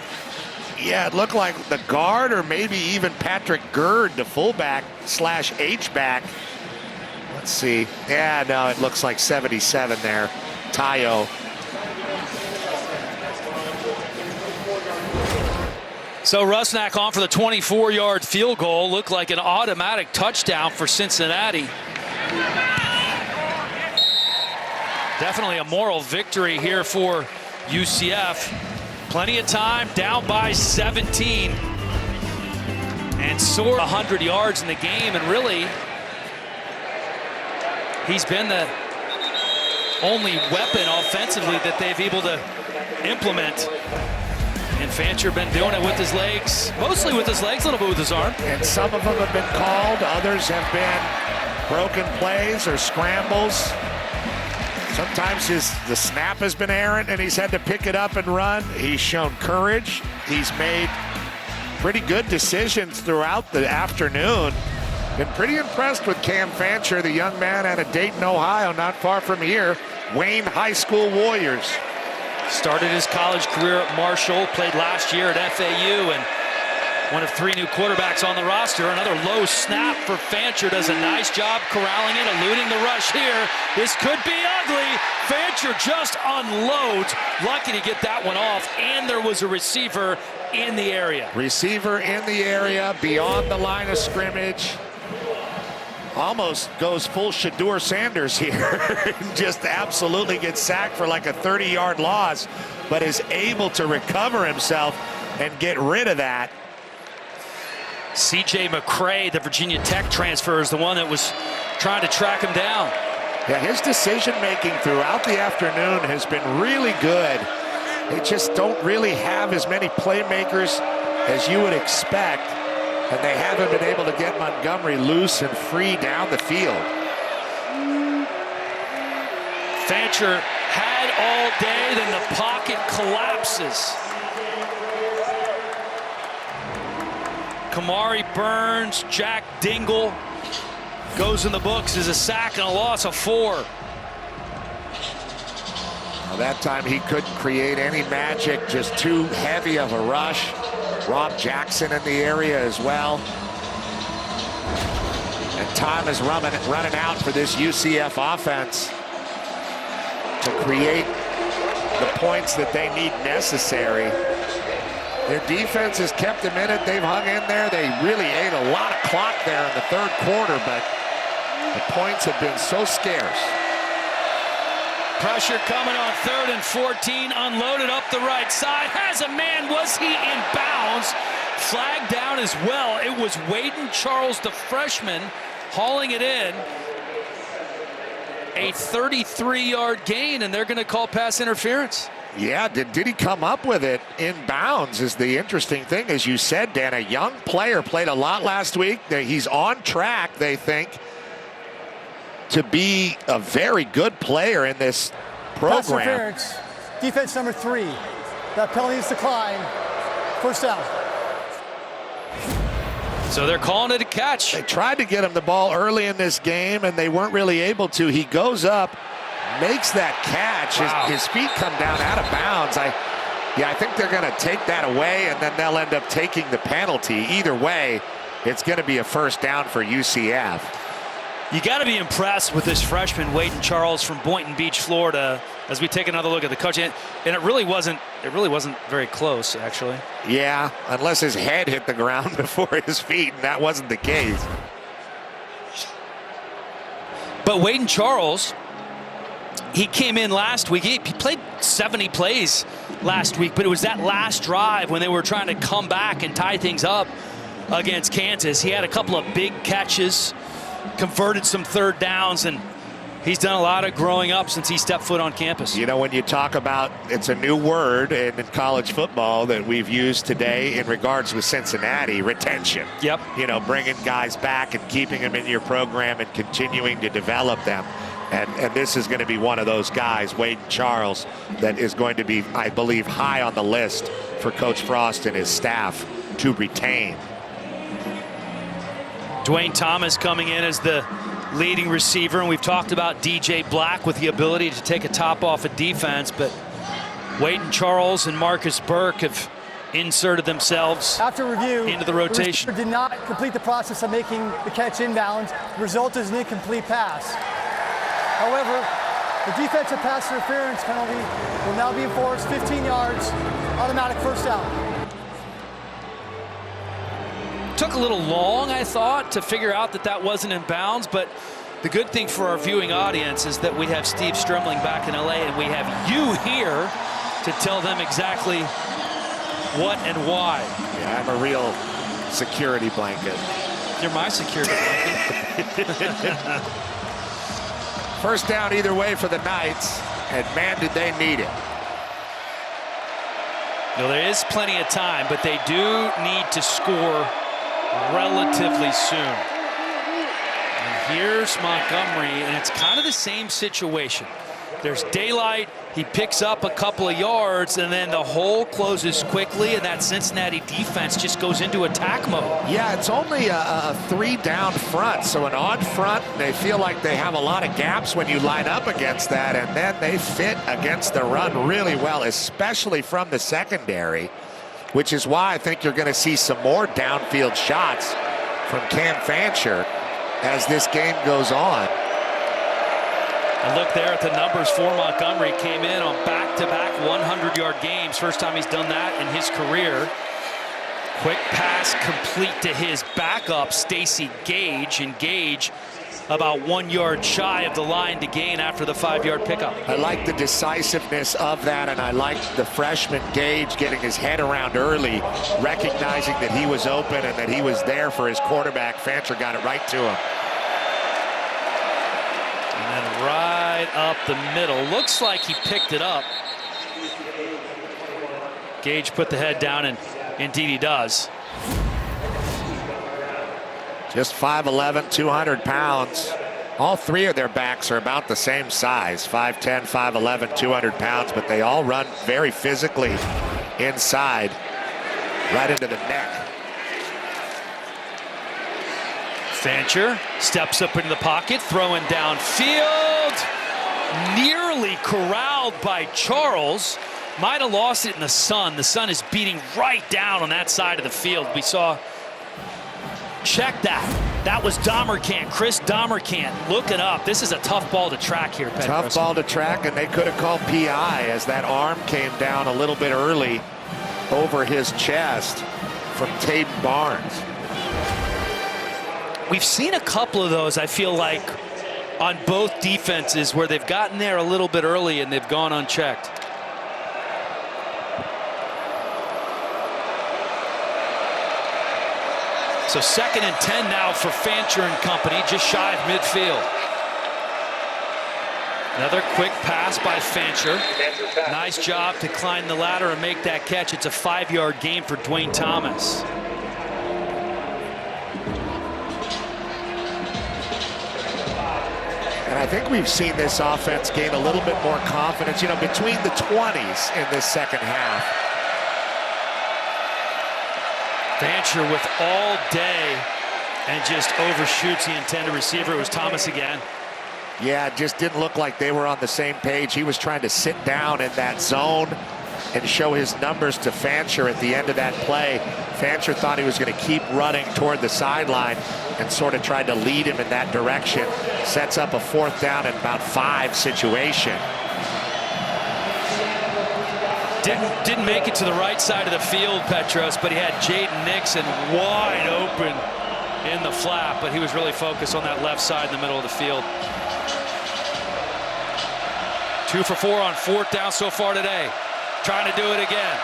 Yeah, it looked like the guard, or maybe even Patrick Gerd, the fullback / H-back. Let's see. Yeah, no, it looks like 77 there. Tayo. So Rusnak on for the 24-yard field goal. Looked like an automatic touchdown for Cincinnati. Definitely a moral victory here for UCF. Plenty of time, down by 17. And soared 100 yards in the game, and really, he's been the only weapon offensively that they've able to implement. And Fancher been doing it with his legs, mostly with his legs, a little bit with his arm. And some of them have been called, others have been broken plays or scrambles. Sometimes the snap has been errant and he's had to pick it up and run. He's shown courage. He's made pretty good decisions throughout the afternoon. Been pretty impressed with Cam Fancher, the young man out of Dayton, Ohio, not far from here. Wayne High School Warriors. Started his college career at Marshall, played last year at FAU, and one of 3 new quarterbacks on the roster. Another low snap for Fancher. Does a nice job corralling it, eluding the rush here. This could be ugly. Fancher just unloads. Lucky to get that one off, and there was a receiver in the area. Receiver in the area, beyond the line of scrimmage. Almost goes full Shedeur Sanders here. Just absolutely gets sacked for like a 30-yard loss, but is able to recover himself and get rid of that. C.J. McCray, the Virginia Tech transfer, is the one that was trying to track him down. Yeah, his decision-making throughout the afternoon has been really good. They just don't really have as many playmakers as you would expect, and they haven't been able to get Montgomery loose and free down the field. Fancher had all day, then the pocket collapses. Kamari Burns, Jack Dingle goes in the books as a sack and a loss of 4. Well, that time he couldn't create any magic, just too heavy of a rush. Rob Jackson in the area as well. And time is running out for this UCF offense to create the points that they need necessary. Their defense has kept them in it. They've hung in there. They really ate a lot of clock there in the 3rd quarter, but the points have been so scarce. Pressure coming on 3rd and 14. Unloaded up the right side. Has a man. Was he in bounds? Flagged down as well. It was Waden Charles, the freshman, hauling it in. A 33-yard gain, and they're going to call pass interference. Yeah, did he come up with it in bounds is the interesting thing. As you said, Dan, a young player, played a lot last week. He's on track, they think, to be a very good player in this program. Pass interference. Defense number 3. That penalty is declined. First down. So they're calling it a catch. They tried to get him the ball early in this game, and they weren't really able to. He goes up, makes that catch. Wow. His feet come down out of bounds. I think they're going to take that away, and then they'll end up taking the penalty. Either way, it's going to be a first down for UCF. You got to be impressed with this freshman, Waden Charles from Boynton Beach, Florida, as we take another look at the coach. And it really wasn't very close, actually. Yeah, unless his head hit the ground before his feet, and that wasn't the case. But Waden Charles, he came in last week. He played 70 plays last week, but it was that last drive when they were trying to come back and tie things up against Kansas. He had a couple of big catches, converted some 3rd downs, and he's done a lot of growing up since he stepped foot on campus. You know, when you talk about, it's a new word in college football that we've used today in regards with Cincinnati, retention. Yep. You know, bringing guys back and keeping them in your program and continuing to develop them. And this is going to be one of those guys, Waden Charles, that is going to be, I believe, high on the list for Coach Frost and his staff to retain. Dwayne Thomas coming in as the leading receiver, and we've talked about DJ Black with the ability to take a top off of defense, but Waden Charles and Marcus Burke have inserted themselves After review, into the rotation. The receiver did not complete the process of making the catch inbounds. The result is an incomplete pass. However, the defensive pass interference penalty will now be enforced. 15 yards, automatic first down. Took a little long, I thought, to figure out that wasn't in bounds, but the good thing for our viewing audience is that we have Steve Stremling back in LA, and we have you here to tell them exactly what and why. Yeah, I'm a real security blanket. You're my security blanket. First down either way for the Knights, and man, did they need it. No, there is plenty of time, but they do need to score relatively soon. And here's Montgomery, and it's kind of the same situation. There's daylight. He picks up a couple of yards, and then the hole closes quickly, and that Cincinnati defense just goes into attack mode. Yeah, it's only a 3 down front, so an odd front. They feel like they have a lot of gaps when you line up against that, and then they fit against the run really well, especially from the secondary, which is why I think you're going to see some more downfield shots from Cam Fancher as this game goes on. And look there at the numbers for Montgomery. Came in on back-to-back 100-yard games. First time he's done that in his career. Quick pass complete to his backup, Stacey Gage. And Gage about 1 yard shy of the line to gain after the 5-yard pickup. I like the decisiveness of that, and I like the freshman Gage getting his head around early, recognizing that he was open and that he was there for his quarterback. Fancher got it right to him. And then right up the middle. Looks like he picked it up. Gage put the head down, and indeed he does. Just 5'11", 200 pounds. All three of their backs are about the same size, 5'10", 5'11", 200 pounds, but they all run very physically inside, right into the neck. Fancher steps up into the pocket, throwing downfield. Nearly corralled by Charles. Might have lost it in the sun. The sun is beating right down on that side of the field. We saw, check that. That was Damerkant, Chris Damerkant looking up. This is a tough ball to track here, Petros. Tough ball to track, and they could have called PI as that arm came down a little bit early over his chest from Taden Barnes. We've seen a couple of those, I feel like, on both defenses where they've gotten there a little bit early and they've gone unchecked. So 2nd and 10 now for Fancher and company, just shy of midfield. Another quick pass by Fancher. Nice job to climb the ladder and make that catch. It's a 5-yard gain for Dwayne Thomas. And I think we've seen this offense gain a little bit more confidence, between the 20s in this second half. Fancher with all day and just overshoots the intended receiver. It was Thomas again. Yeah, it just didn't look like they were on the same page. He was trying to sit down in that zone and show his numbers to Fancher at the end of that play. Fancher thought he was going to keep running toward the sideline and sort of tried to lead him in that direction. Sets up a 4th down and about 5 situation. Didn't make it to the right side of the field, Petros, but he had Jaden Nixon wide open in the flat, but he was really focused on that left side in the middle of the field. 2 for 4 on 4th down so far today. Trying to do it again.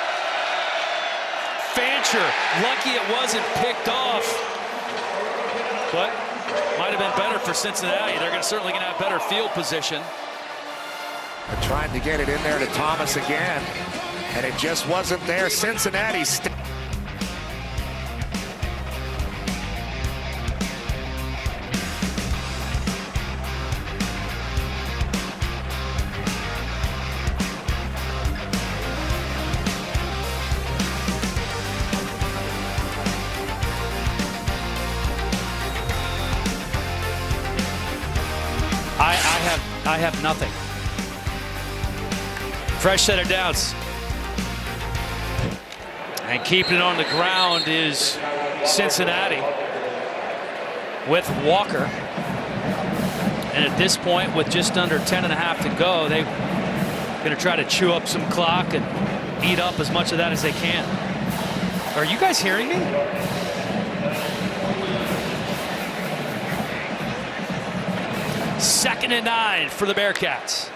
Fancher, lucky it wasn't picked off, but might have been better for Cincinnati. They're certainly going to have better field position. They're trying to get it in there to Thomas again, and it just wasn't there. Cincinnati I have nothing. Fresh set of downs. And keeping it on the ground is Cincinnati with Walker. And at this point, with just under 10.5 to go, they're going to try to chew up some clock and eat up as much of that as they can. Are you guys hearing me? 2nd and 9 for the Bearcats.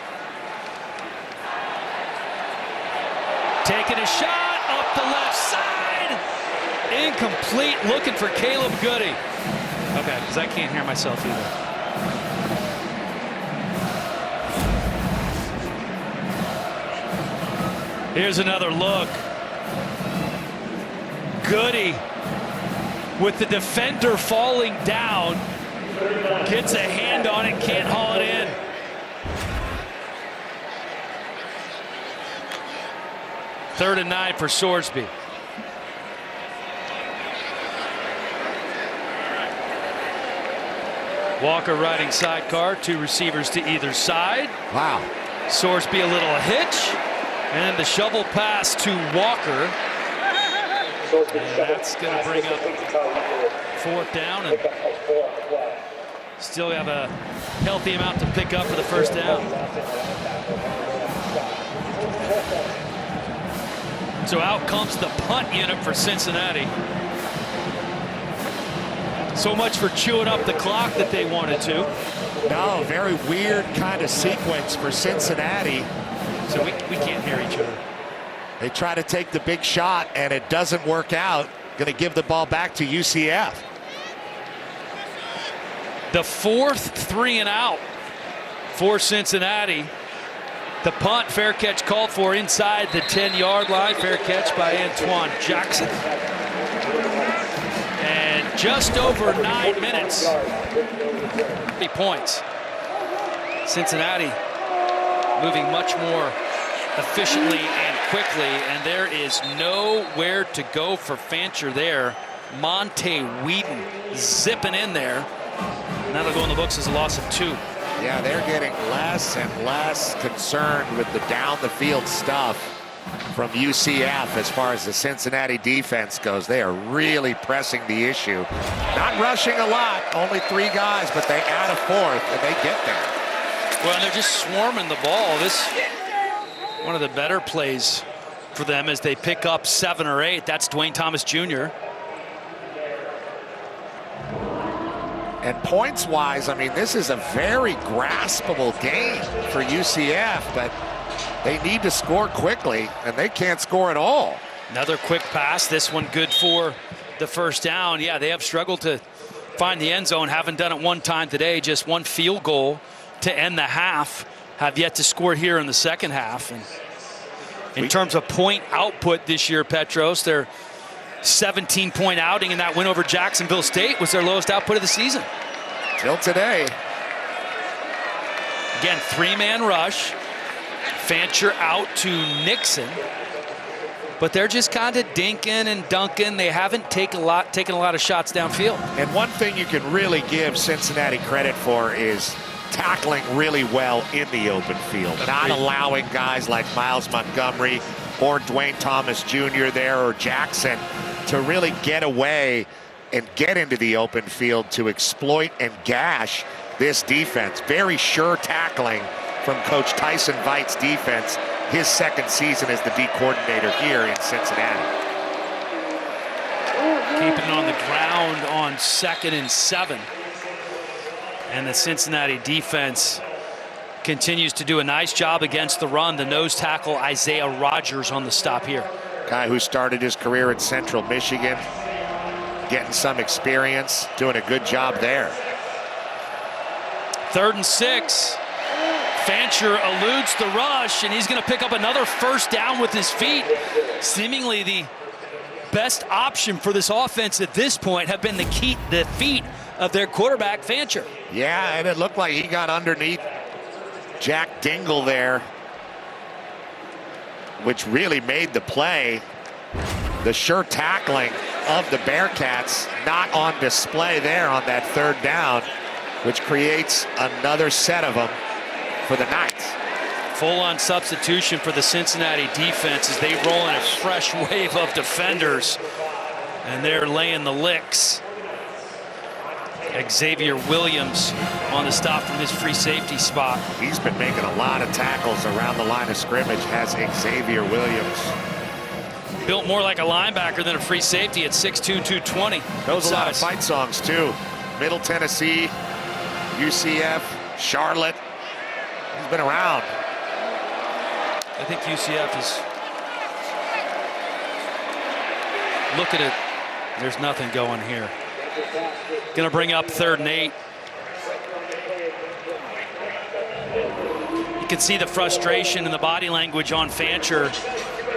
Taking a shot up the left side. Incomplete, looking for Caleb Goody. Okay, because I can't hear myself either. Here's another look. Goody with the defender falling down. Gets a hand on it, can't haul it in. 3rd and 9 for Sorsby. Walker riding sidecar, 2 receivers to either side. Wow. Sorsby a little hitch, and the shovel pass to Walker. And that's going to bring up 4th down, and still have a healthy amount to pick up for the 1st down. So out comes the punt unit for Cincinnati. So much for chewing up the clock that they wanted to. No, very weird kind of sequence for Cincinnati. So we can't hear each other. They try to take the big shot, and it doesn't work out. Going to give the ball back to UCF. The 4th 3 and out for Cincinnati. The punt, fair catch called for inside the 10-yard line. Fair catch by Antoine Jackson. And just over 9 minutes. 30 points. Cincinnati moving much more efficiently and quickly, and there is nowhere to go for Fancher there. Monte Whedon zipping in there. And that'll go in the books as a loss of 2. Yeah, they're getting less and less concerned with the down the field stuff from UCF as far as the Cincinnati defense goes. They are really pressing the issue. Not rushing a lot, only 3 guys, but they add a 4th and they get there. Well, and they're just swarming the ball. This one of the better plays for them as they pick up 7 or 8. That's Dwayne Thomas Jr. And points-wise, I mean, this is a very graspable game for UCF, but they need to score quickly, and they can't score at all. Another quick pass. This one good for the 1st down. Yeah, they have struggled to find the end zone. Haven't done it one time today. Just 1 field goal to end the half. Have yet to score here in the 2nd half. And in terms of point output this year, Petros, their 17-point outing in that win over Jacksonville State was their lowest output of the season. Till today. Again, 3-man rush. Fancher out to Nixon. But they're just kind of dinking and dunking. They haven't taken a lot of shots downfield. And one thing you can really give Cincinnati credit for is tackling really well in the open field. Not allowing guys like Miles Montgomery or Dwayne Thomas Jr. there or Jackson to really get away and get into the open field to exploit and gash this defense. Very sure tackling from Coach Tyson Veit's defense, his 2nd season as the D coordinator here in Cincinnati. Keeping it on the ground on 2nd and 7. And the Cincinnati defense continues to do a nice job against the run. The nose tackle, Isaiah Rogers, on the stop here. Guy who started his career at Central Michigan, getting some experience, doing a good job there. 3rd and 6. Fancher eludes the rush, and he's going to pick up another 1st down with his feet. Seemingly the best option for this offense at this point have been the feet of their quarterback, Fancher. Yeah, and it looked like he got underneath Jack Dingle there, which really made the play. The sure tackling of the Bearcats not on display there on that 3rd down, which creates another set of them for the Knights. Full-on substitution for the Cincinnati defense as they roll in a fresh wave of defenders, and they're laying the licks. Xavier Williams on the stop from his free safety spot. He's been making a lot of tackles around the line of scrimmage, has Xavier Williams. Built more like a linebacker than a free safety at 6'2", 220. Those a lot of fight songs too. Middle Tennessee, UCF, Charlotte. He's been around. I think UCF is. Look at it. There's nothing going here. Going to bring up 3rd and 8. You can see the frustration in the body language on Fancher.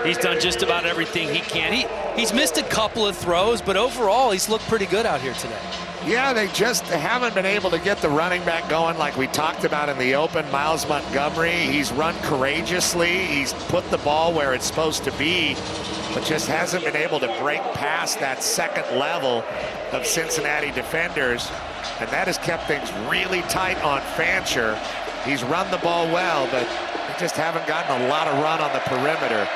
He's done just about everything he can. He's missed a couple of throws, but overall, he's looked pretty good out here today. Yeah, they just haven't been able to get the running back going like we talked about in the open. Miles Montgomery, he's run courageously. He's put the ball where it's supposed to be, but just hasn't been able to break past that second level of Cincinnati defenders. And that has kept things really tight on Fancher. He's run the ball well, but they just haven't gotten a lot of run on the perimeter.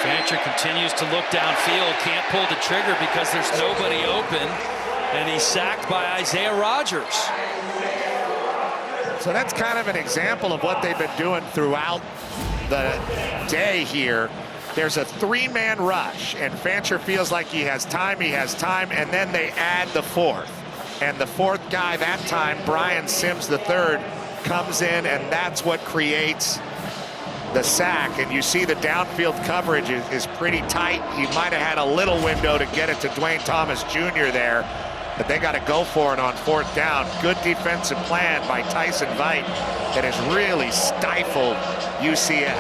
Fancher continues to look downfield, can't pull the trigger because there's nobody open, and he's sacked by Isaiah Rodgers. So that's kind of an example of what they've been doing throughout the day here. There's a three-man rush, and Fancher feels like he has time, and then they add the fourth. And the fourth guy that time, Brian Sims III, comes in, and that's what creates the sack. And you see the downfield coverage is pretty tight. He might have had a little window to get it to Dwayne Thomas Jr. there, but they got to go for it on fourth down. Good defensive plan by Tyson Veit that has really stifled UCF.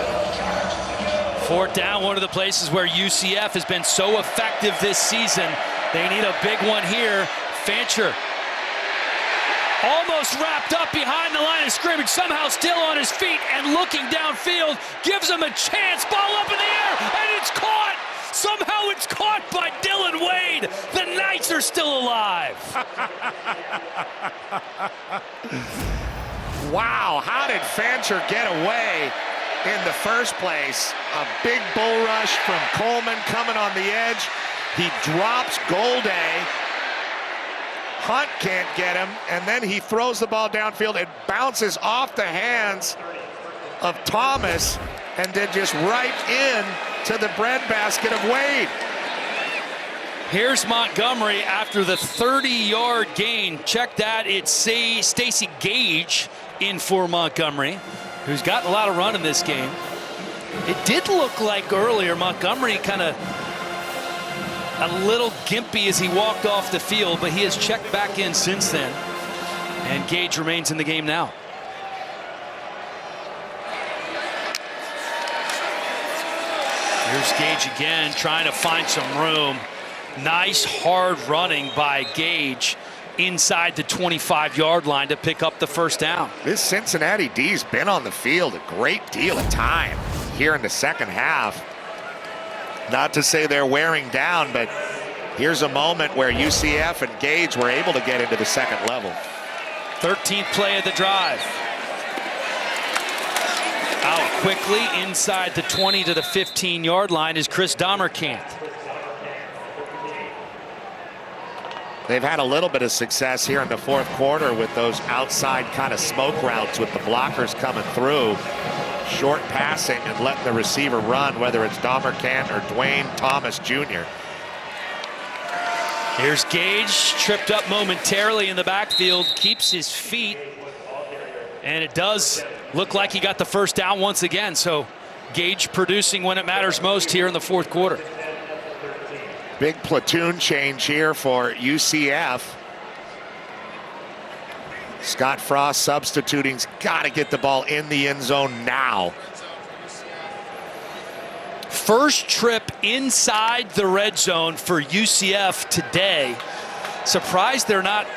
Fourth down, one of the places where UCF has been so effective this season. They need a big one here. Fancher almost wrapped up behind the line of scrimmage, somehow still on his feet and looking downfield, gives him a chance, ball up in the air, and it's caught! Somehow it's caught by Dylan Wade. The Knights are still alive. Wow, how did Fancher get away in the first place? A big bull rush from Coleman coming on the edge. He drops Golday. Hunt can't get him, and then he throws the ball downfield. It bounces off the hands of Thomas and then just right in to the breadbasket of Wade. Here's Montgomery after the 30-yard gain. Check that, it's Stacey Gage in for Montgomery, who's gotten a lot of run in this game. It did look like earlier Montgomery kind of a little gimpy as he walked off the field, but he has checked back in since then. And Gage remains in the game now. Here's Gage again, trying to find some room. Nice hard running by Gage inside the 25-yard line to pick up the first down. This Cincinnati D's been on the field a great deal of time here in the second half. Not to say they're wearing down, but here's a moment where UCF and Gage were able to get into the second level. 13th play of the drive. Out quickly inside the 20 to the 15-yard line is Chris Damerkamp. They've had a little bit of success here in the fourth quarter with those outside kind of smoke routes with the blockers coming through. Short passing and letting the receiver run, whether it's Damerkamp or Dwayne Thomas Jr. Here's Gage, tripped up momentarily in the backfield, keeps his feet, and it does look like he got the first down once again. So Gage producing when it matters most here in the fourth quarter. Big platoon change here for UCF. Scott Frost substituting's got to get the ball in the end zone now. First trip inside the red zone for UCF today. Surprised they're not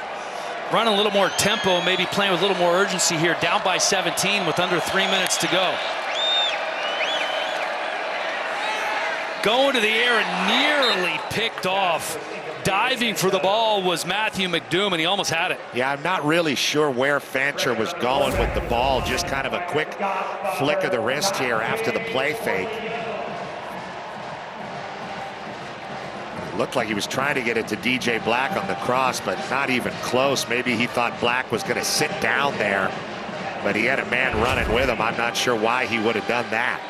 running a little more tempo, maybe playing with a little more urgency here. Down by 17 with under 3 minutes to go. Going to the air and nearly picked off. Diving for the ball was Matthew McDoom, and he almost had it. Yeah, I'm not really sure where Fancher was going with the ball. Just kind of a quick flick of the wrist here after the play fake. It looked like he was trying to get it to DJ Black on the cross, but not even close. Maybe he thought Black was going to sit down there, but he had a man running with him. I'm not sure why he would have done that.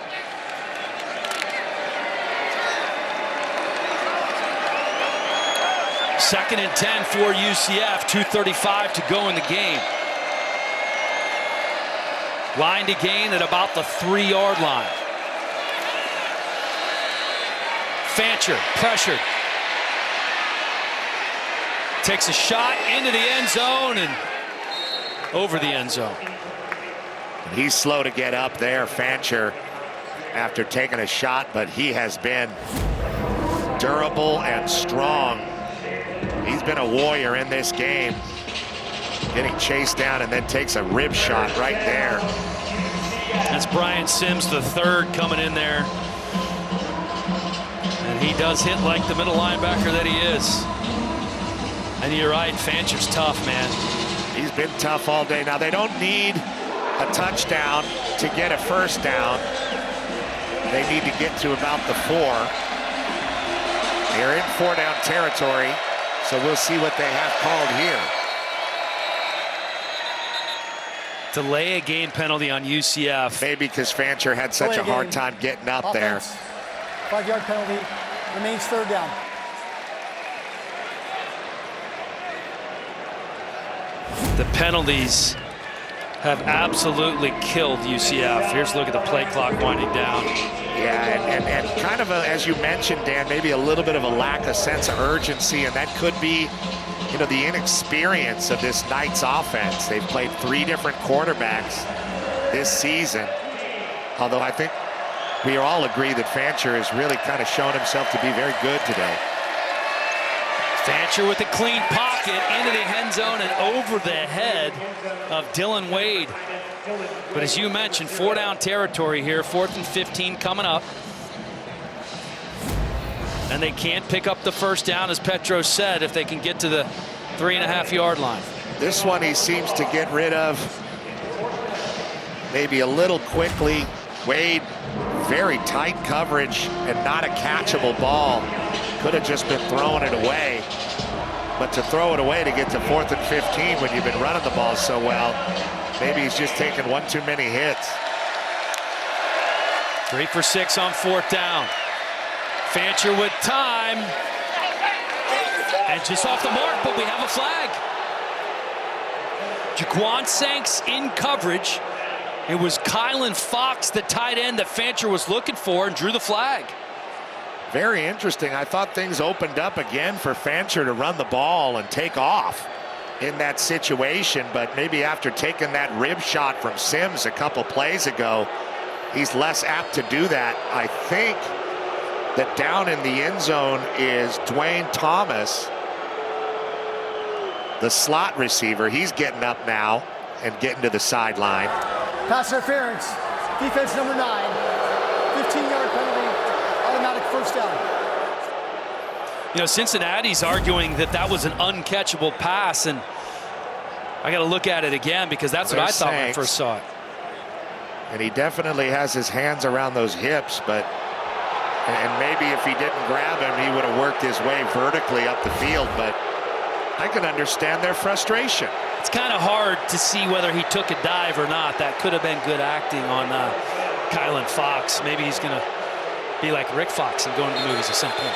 Second and 10 for UCF, 2:35 to go in the game. Line to gain at about the 3-yard line. Fancher pressured. Takes a shot into the end zone and over the end zone. He's slow to get up there, Fancher. after taking a shot, but he has been durable and strong. He's been a warrior in this game, getting chased down and then takes a rib shot right there. That's Brian Sims, the third, coming in there. And he does hit like the middle linebacker that he is. And you're right, Fancher's tough, man. He's been tough all day. Now, they don't need a touchdown to get a first down. They need to get to about the 4. They're in 4-down territory, so we'll see what they have called here. Delay a game penalty on UCF. Maybe because Fancher had such a hard time getting up there. 5-yard penalty, remains 3rd down. The penalties have absolutely killed UCF. Here's a look at the play clock winding down. Yeah, and kind of, as you mentioned, Dan, maybe a little bit of a lack of sense of urgency, and that could be, you know, the inexperience of this Knights offense. They've played 3 different quarterbacks this season, although I think we all agree that Fancher has really kind of shown himself to be very good today. Fancher with a clean pocket into the end zone and over the head of Dylan Wade. But as you mentioned, 4-down territory here, 4th and 15 coming up. And they can't pick up the first down, as Petro said, if they can get to the 3.5-yard line. This one he seems to get rid of maybe a little quickly. Wade, very tight coverage and not a catchable ball. Could have just been throwing it away. But to throw it away to get to 4th and 15 when you've been running the ball so well, maybe he's just taken one too many hits. 3 for 6 on 4th down. Fancher with time. And just off the mark, but we have a flag. Jaquan Sanks in coverage. It was Kylan Fox, the tight end that Fancher was looking for, and drew the flag. Very interesting. I thought things opened up again for Fancher to run the ball and take off in that situation, but maybe after taking that rib shot from Sims a couple plays ago, he's less apt to do that. I think that down in the end zone is Dwayne Thomas, the slot receiver. He's getting up now and getting to the sideline. Pass interference, defense number 9, 15-yard penalty, automatic first down. You know, Cincinnati's arguing that that was an uncatchable pass, and I got to look at it again because that's what I thought when I first saw it. And he definitely has his hands around those hips, but and maybe if he didn't grab him, he would have worked his way vertically up the field, but I can understand their frustration. It's kind of hard to see whether he took a dive or not. That could have been good acting on Kylan Fox. Maybe he's going to be like Rick Fox and go into the movies at some point.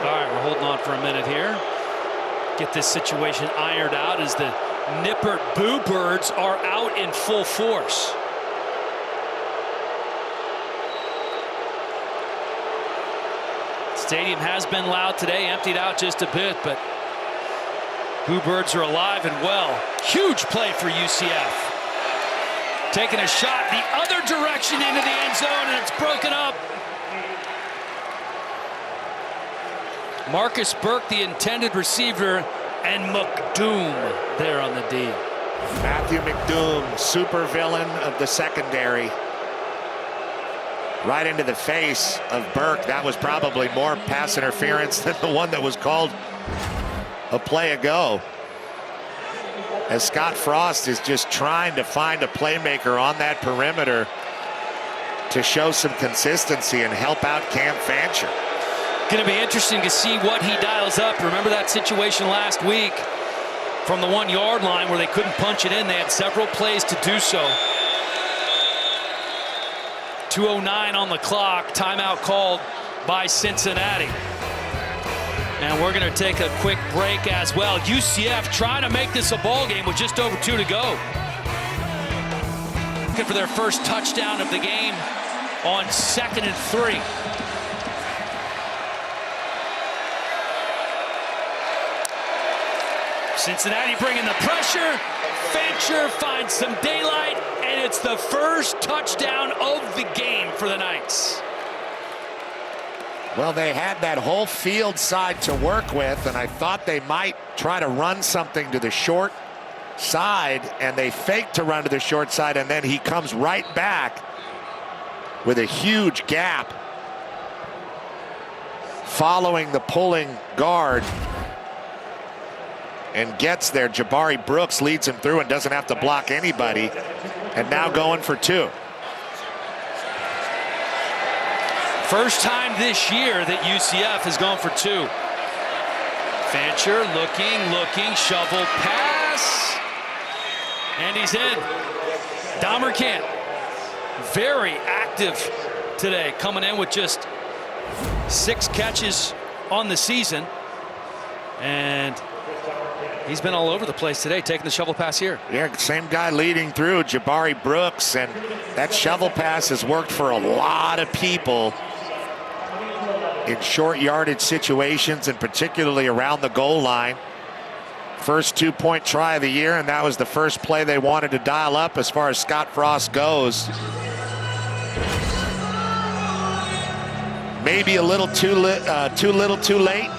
All right, we're holding on for a minute here. Get this situation ironed out as the Nippert Boo Birds are out in full force. Stadium has been loud today, emptied out just a bit, but Boo Birds are alive and well. Huge play for UCF. Taking a shot the other direction into the end zone, and it's broken up. Marcus Burke, the intended receiver, and McDoom there on the D. Matthew McDoom, super villain of the secondary. Right into the face of Burke. That was probably more pass interference than the one that was called a play ago. As Scott Frost is just trying to find a playmaker on that perimeter to show some consistency and help out Cam Fancher. Going to be interesting to see what he dials up. Remember that situation last week from the 1-yard line where they couldn't punch it in. They had several plays to do so. 2:09 on the clock. Timeout called by Cincinnati. And we're going to take a quick break as well. UCF trying to make this a ball game with just over 2 to go. Looking for their first touchdown of the game on 2nd and 3. Cincinnati bringing the pressure. Fancher finds some daylight, and it's the first touchdown of the game for the Knights. Well, they had that whole field side to work with, and I thought they might try to run something to the short side, and they faked to run to the short side, and then he comes right back with a huge gap following the pulling guard and gets there. Jabari Brooks leads him through and doesn't have to block anybody, and now going for two. First time this year that UCF has gone for two. Fancher looking, shovel pass, and he's in. Dahmer Camp, very active today, coming in with just 6 catches on the season, and he's been all over the place today, taking the shovel pass here. Yeah, same guy leading through, Jabari Brooks, and that shovel pass has worked for a lot of people in short yardage situations, and particularly around the goal line. First 2-point try of the year, and that was the first play they wanted to dial up as far as Scott Frost goes. Maybe a little too little too late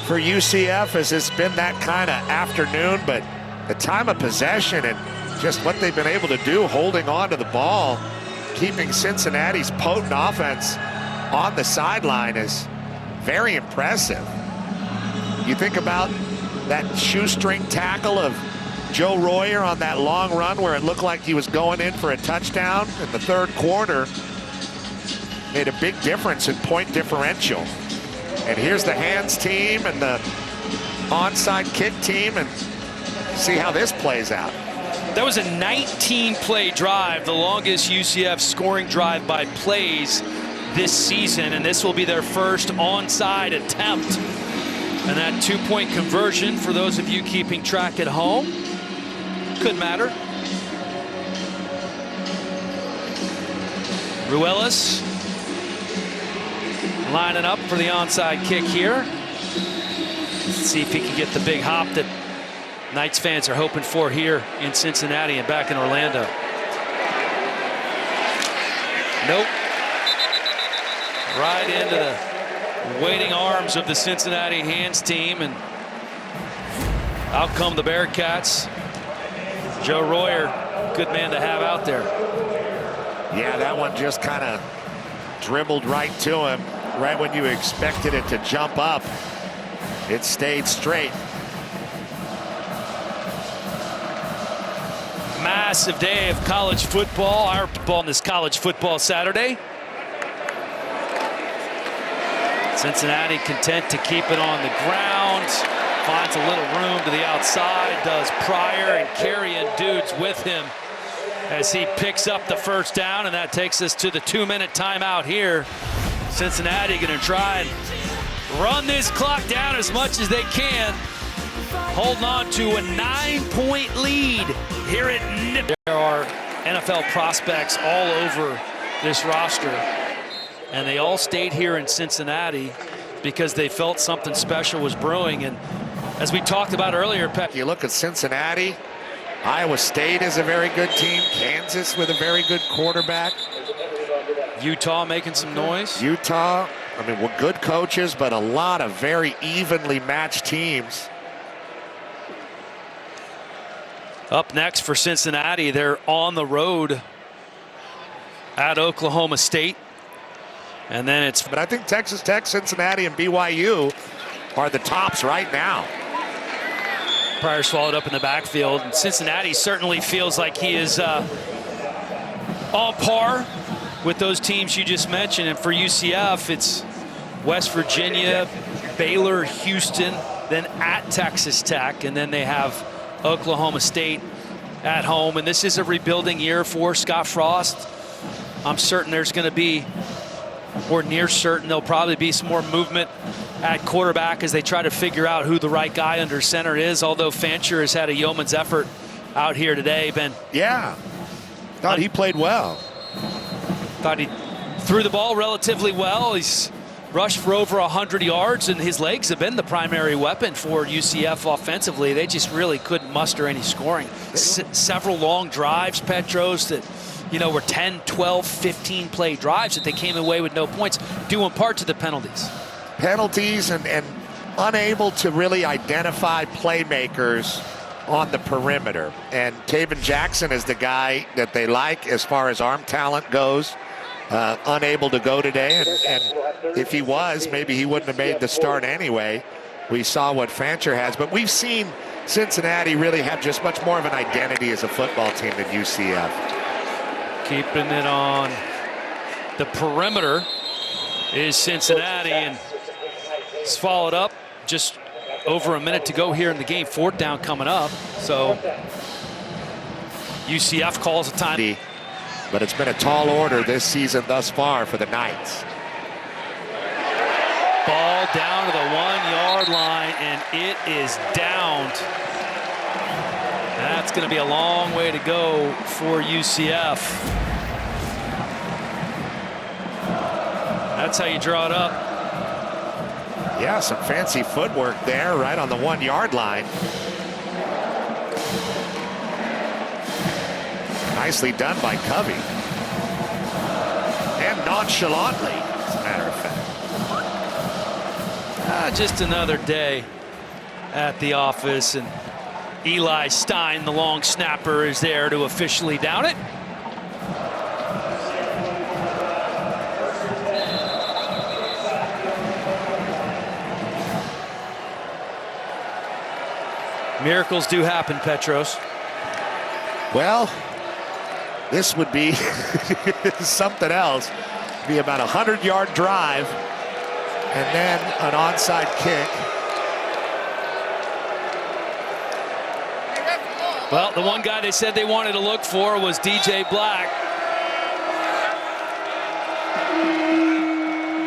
for UCF, as it's been that kind of afternoon, but the time of possession and just what they've been able to do holding on to the ball, keeping Cincinnati's potent offense on the sideline is very impressive. You think about that shoestring tackle of Joe Royer on that long run where it looked like he was going in for a touchdown in the third quarter. Made a big difference in point differential. And here's the hands team and the onside kick team, and see how this plays out. That was a 19-play drive, the longest UCF scoring drive by plays this season, and this will be their first onside attempt. And that 2-point conversion, for those of you keeping track at home, could matter. Ruelas lining up for the onside kick here. Let's see if he can get the big hop that Knights fans are hoping for here in Cincinnati and back in Orlando. Nope. Right into the waiting arms of the Cincinnati hands team, and out come the Bearcats. Joe Royer, good man to have out there. Yeah, that one just kind of dribbled right to him, right when you expected it to jump up. It stayed straight. Massive day of college football. Our football on this college football Saturday. Cincinnati content to keep it on the ground. Finds a little room to the outside. Does Pryor, and carrying dudes with him as he picks up the first down. And that takes us to the 2-minute timeout here. Cincinnati going to try and run this clock down as much as they can. Holding on to a 9-point lead here at Nip. There are NFL prospects all over this roster, and they all stayed here in Cincinnati because they felt something special was brewing. And as we talked about earlier, Pep, You look at Cincinnati, Iowa State is a very good team, Kansas with a very good quarterback, Utah making some noise. Utah, I mean, we're good coaches, but a lot of very evenly matched teams. Up next for Cincinnati, they're on the road at Oklahoma State. And then it's... But I think Texas Tech, Cincinnati, and BYU are the tops right now. Pryor swallowed up in the backfield. And Cincinnati certainly feels like he is on par with those teams you just mentioned. And for UCF, it's West Virginia, Baylor, Houston, then at Texas Tech, and then they have Oklahoma State at home. And this is a rebuilding year for Scott Frost. I'm certain there's going to be, or near certain, there'll probably be some more movement at quarterback as they try to figure out who the right guy under center is, although Fancher has had a yeoman's effort out here today. Ben. Yeah, thought he played well. Thought he threw the ball relatively well. He's rushed for over 100 yards, and his legs have been the primary weapon for UCF offensively. They just really couldn't muster any scoring. Several long drives, Petros, that were 10, 12, 15 play drives that they came away with no points, due in part to the penalties. Penalties and unable to really identify playmakers on the perimeter. And Taven Jackson is the guy that they like as far as arm talent goes. Unable to go today, and if he was, maybe he wouldn't have made the start anyway. We saw what Fancher has, but we've seen Cincinnati really have just much more of an identity as a football team than UCF. Keeping it on the perimeter is Cincinnati, and it's followed up just over a minute to go here in the game. 4th down coming up, so UCF calls a time. But it's been a tall order this season thus far for the Knights. Ball down to the 1-yard line, and it is downed. That's going to be a long way to go for UCF. That's how you draw it up. Yeah, some fancy footwork there right on the 1-yard line. Nicely done by Covey. And nonchalantly, as a matter of fact. Just another day at the office, and Eli Stein, the long snapper, is there to officially down it. Miracles do happen, Petros. Well, this would be something else. It'd be about a 100-yard drive and then an onside kick. Well, the one guy they said they wanted to look for was DJ Black.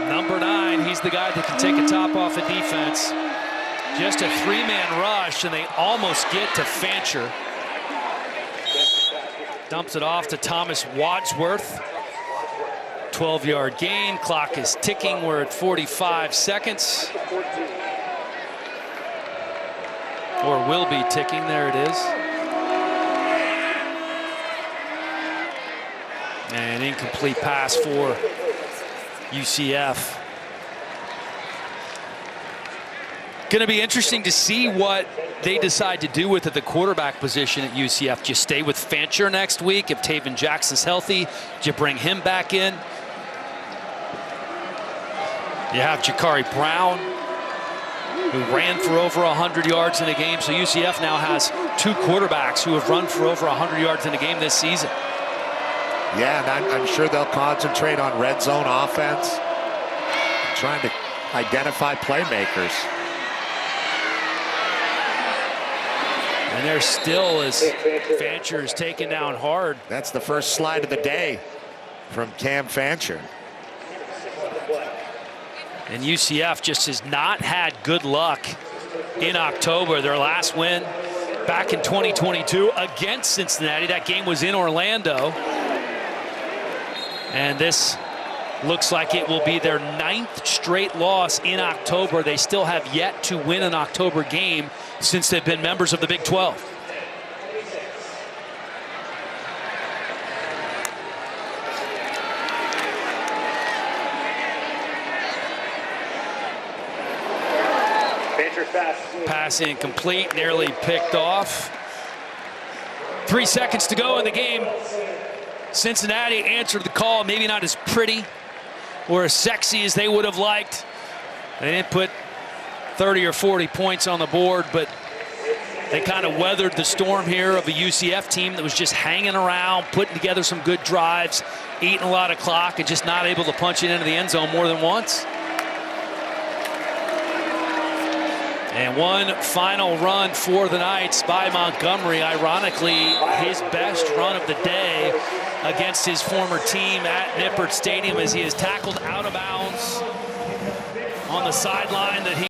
Number 9, he's the guy that can take a top off a defense. Just a 3-man rush, and they almost get to Fancher. Dumps it off to Thomas Wadsworth. 12-yard gain. Clock is ticking. We're at 45 seconds. Or will be ticking. There it is. And an incomplete pass for UCF. Going to be interesting to see what they decide to do with the quarterback position at UCF. Do you stay with Fancher next week if Taven Jackson's healthy? Do you bring him back in? You have Jakari Brown, who ran for over 100 yards in a game. So UCF now has 2 quarterbacks who have run for over 100 yards in a game this season. Yeah, and I'm sure they'll concentrate on red zone offense, trying to identify playmakers. And there still is Fancher is taken down hard. That's the first slide of the day from Cam Fancher. And UCF just has not had good luck in October. Their last win back in 2022 against Cincinnati. That game was in Orlando. And this looks like it will be their 9th straight loss in October. They still have yet to win an October game since they've been members of the Big 12. Pass incomplete, nearly picked off. 3 seconds to go in the game. Cincinnati answered the call, maybe not as pretty or as sexy as they would have liked. They didn't put 30 or 40 points on the board, but they kind of weathered the storm here of a UCF team that was just hanging around, putting together some good drives, eating a lot of clock, and just not able to punch it into the end zone more than once. And one final run for the Knights by Montgomery. Ironically, his best run of the day against his former team at Nippert Stadium, as he is tackled out of bounds on the sideline that he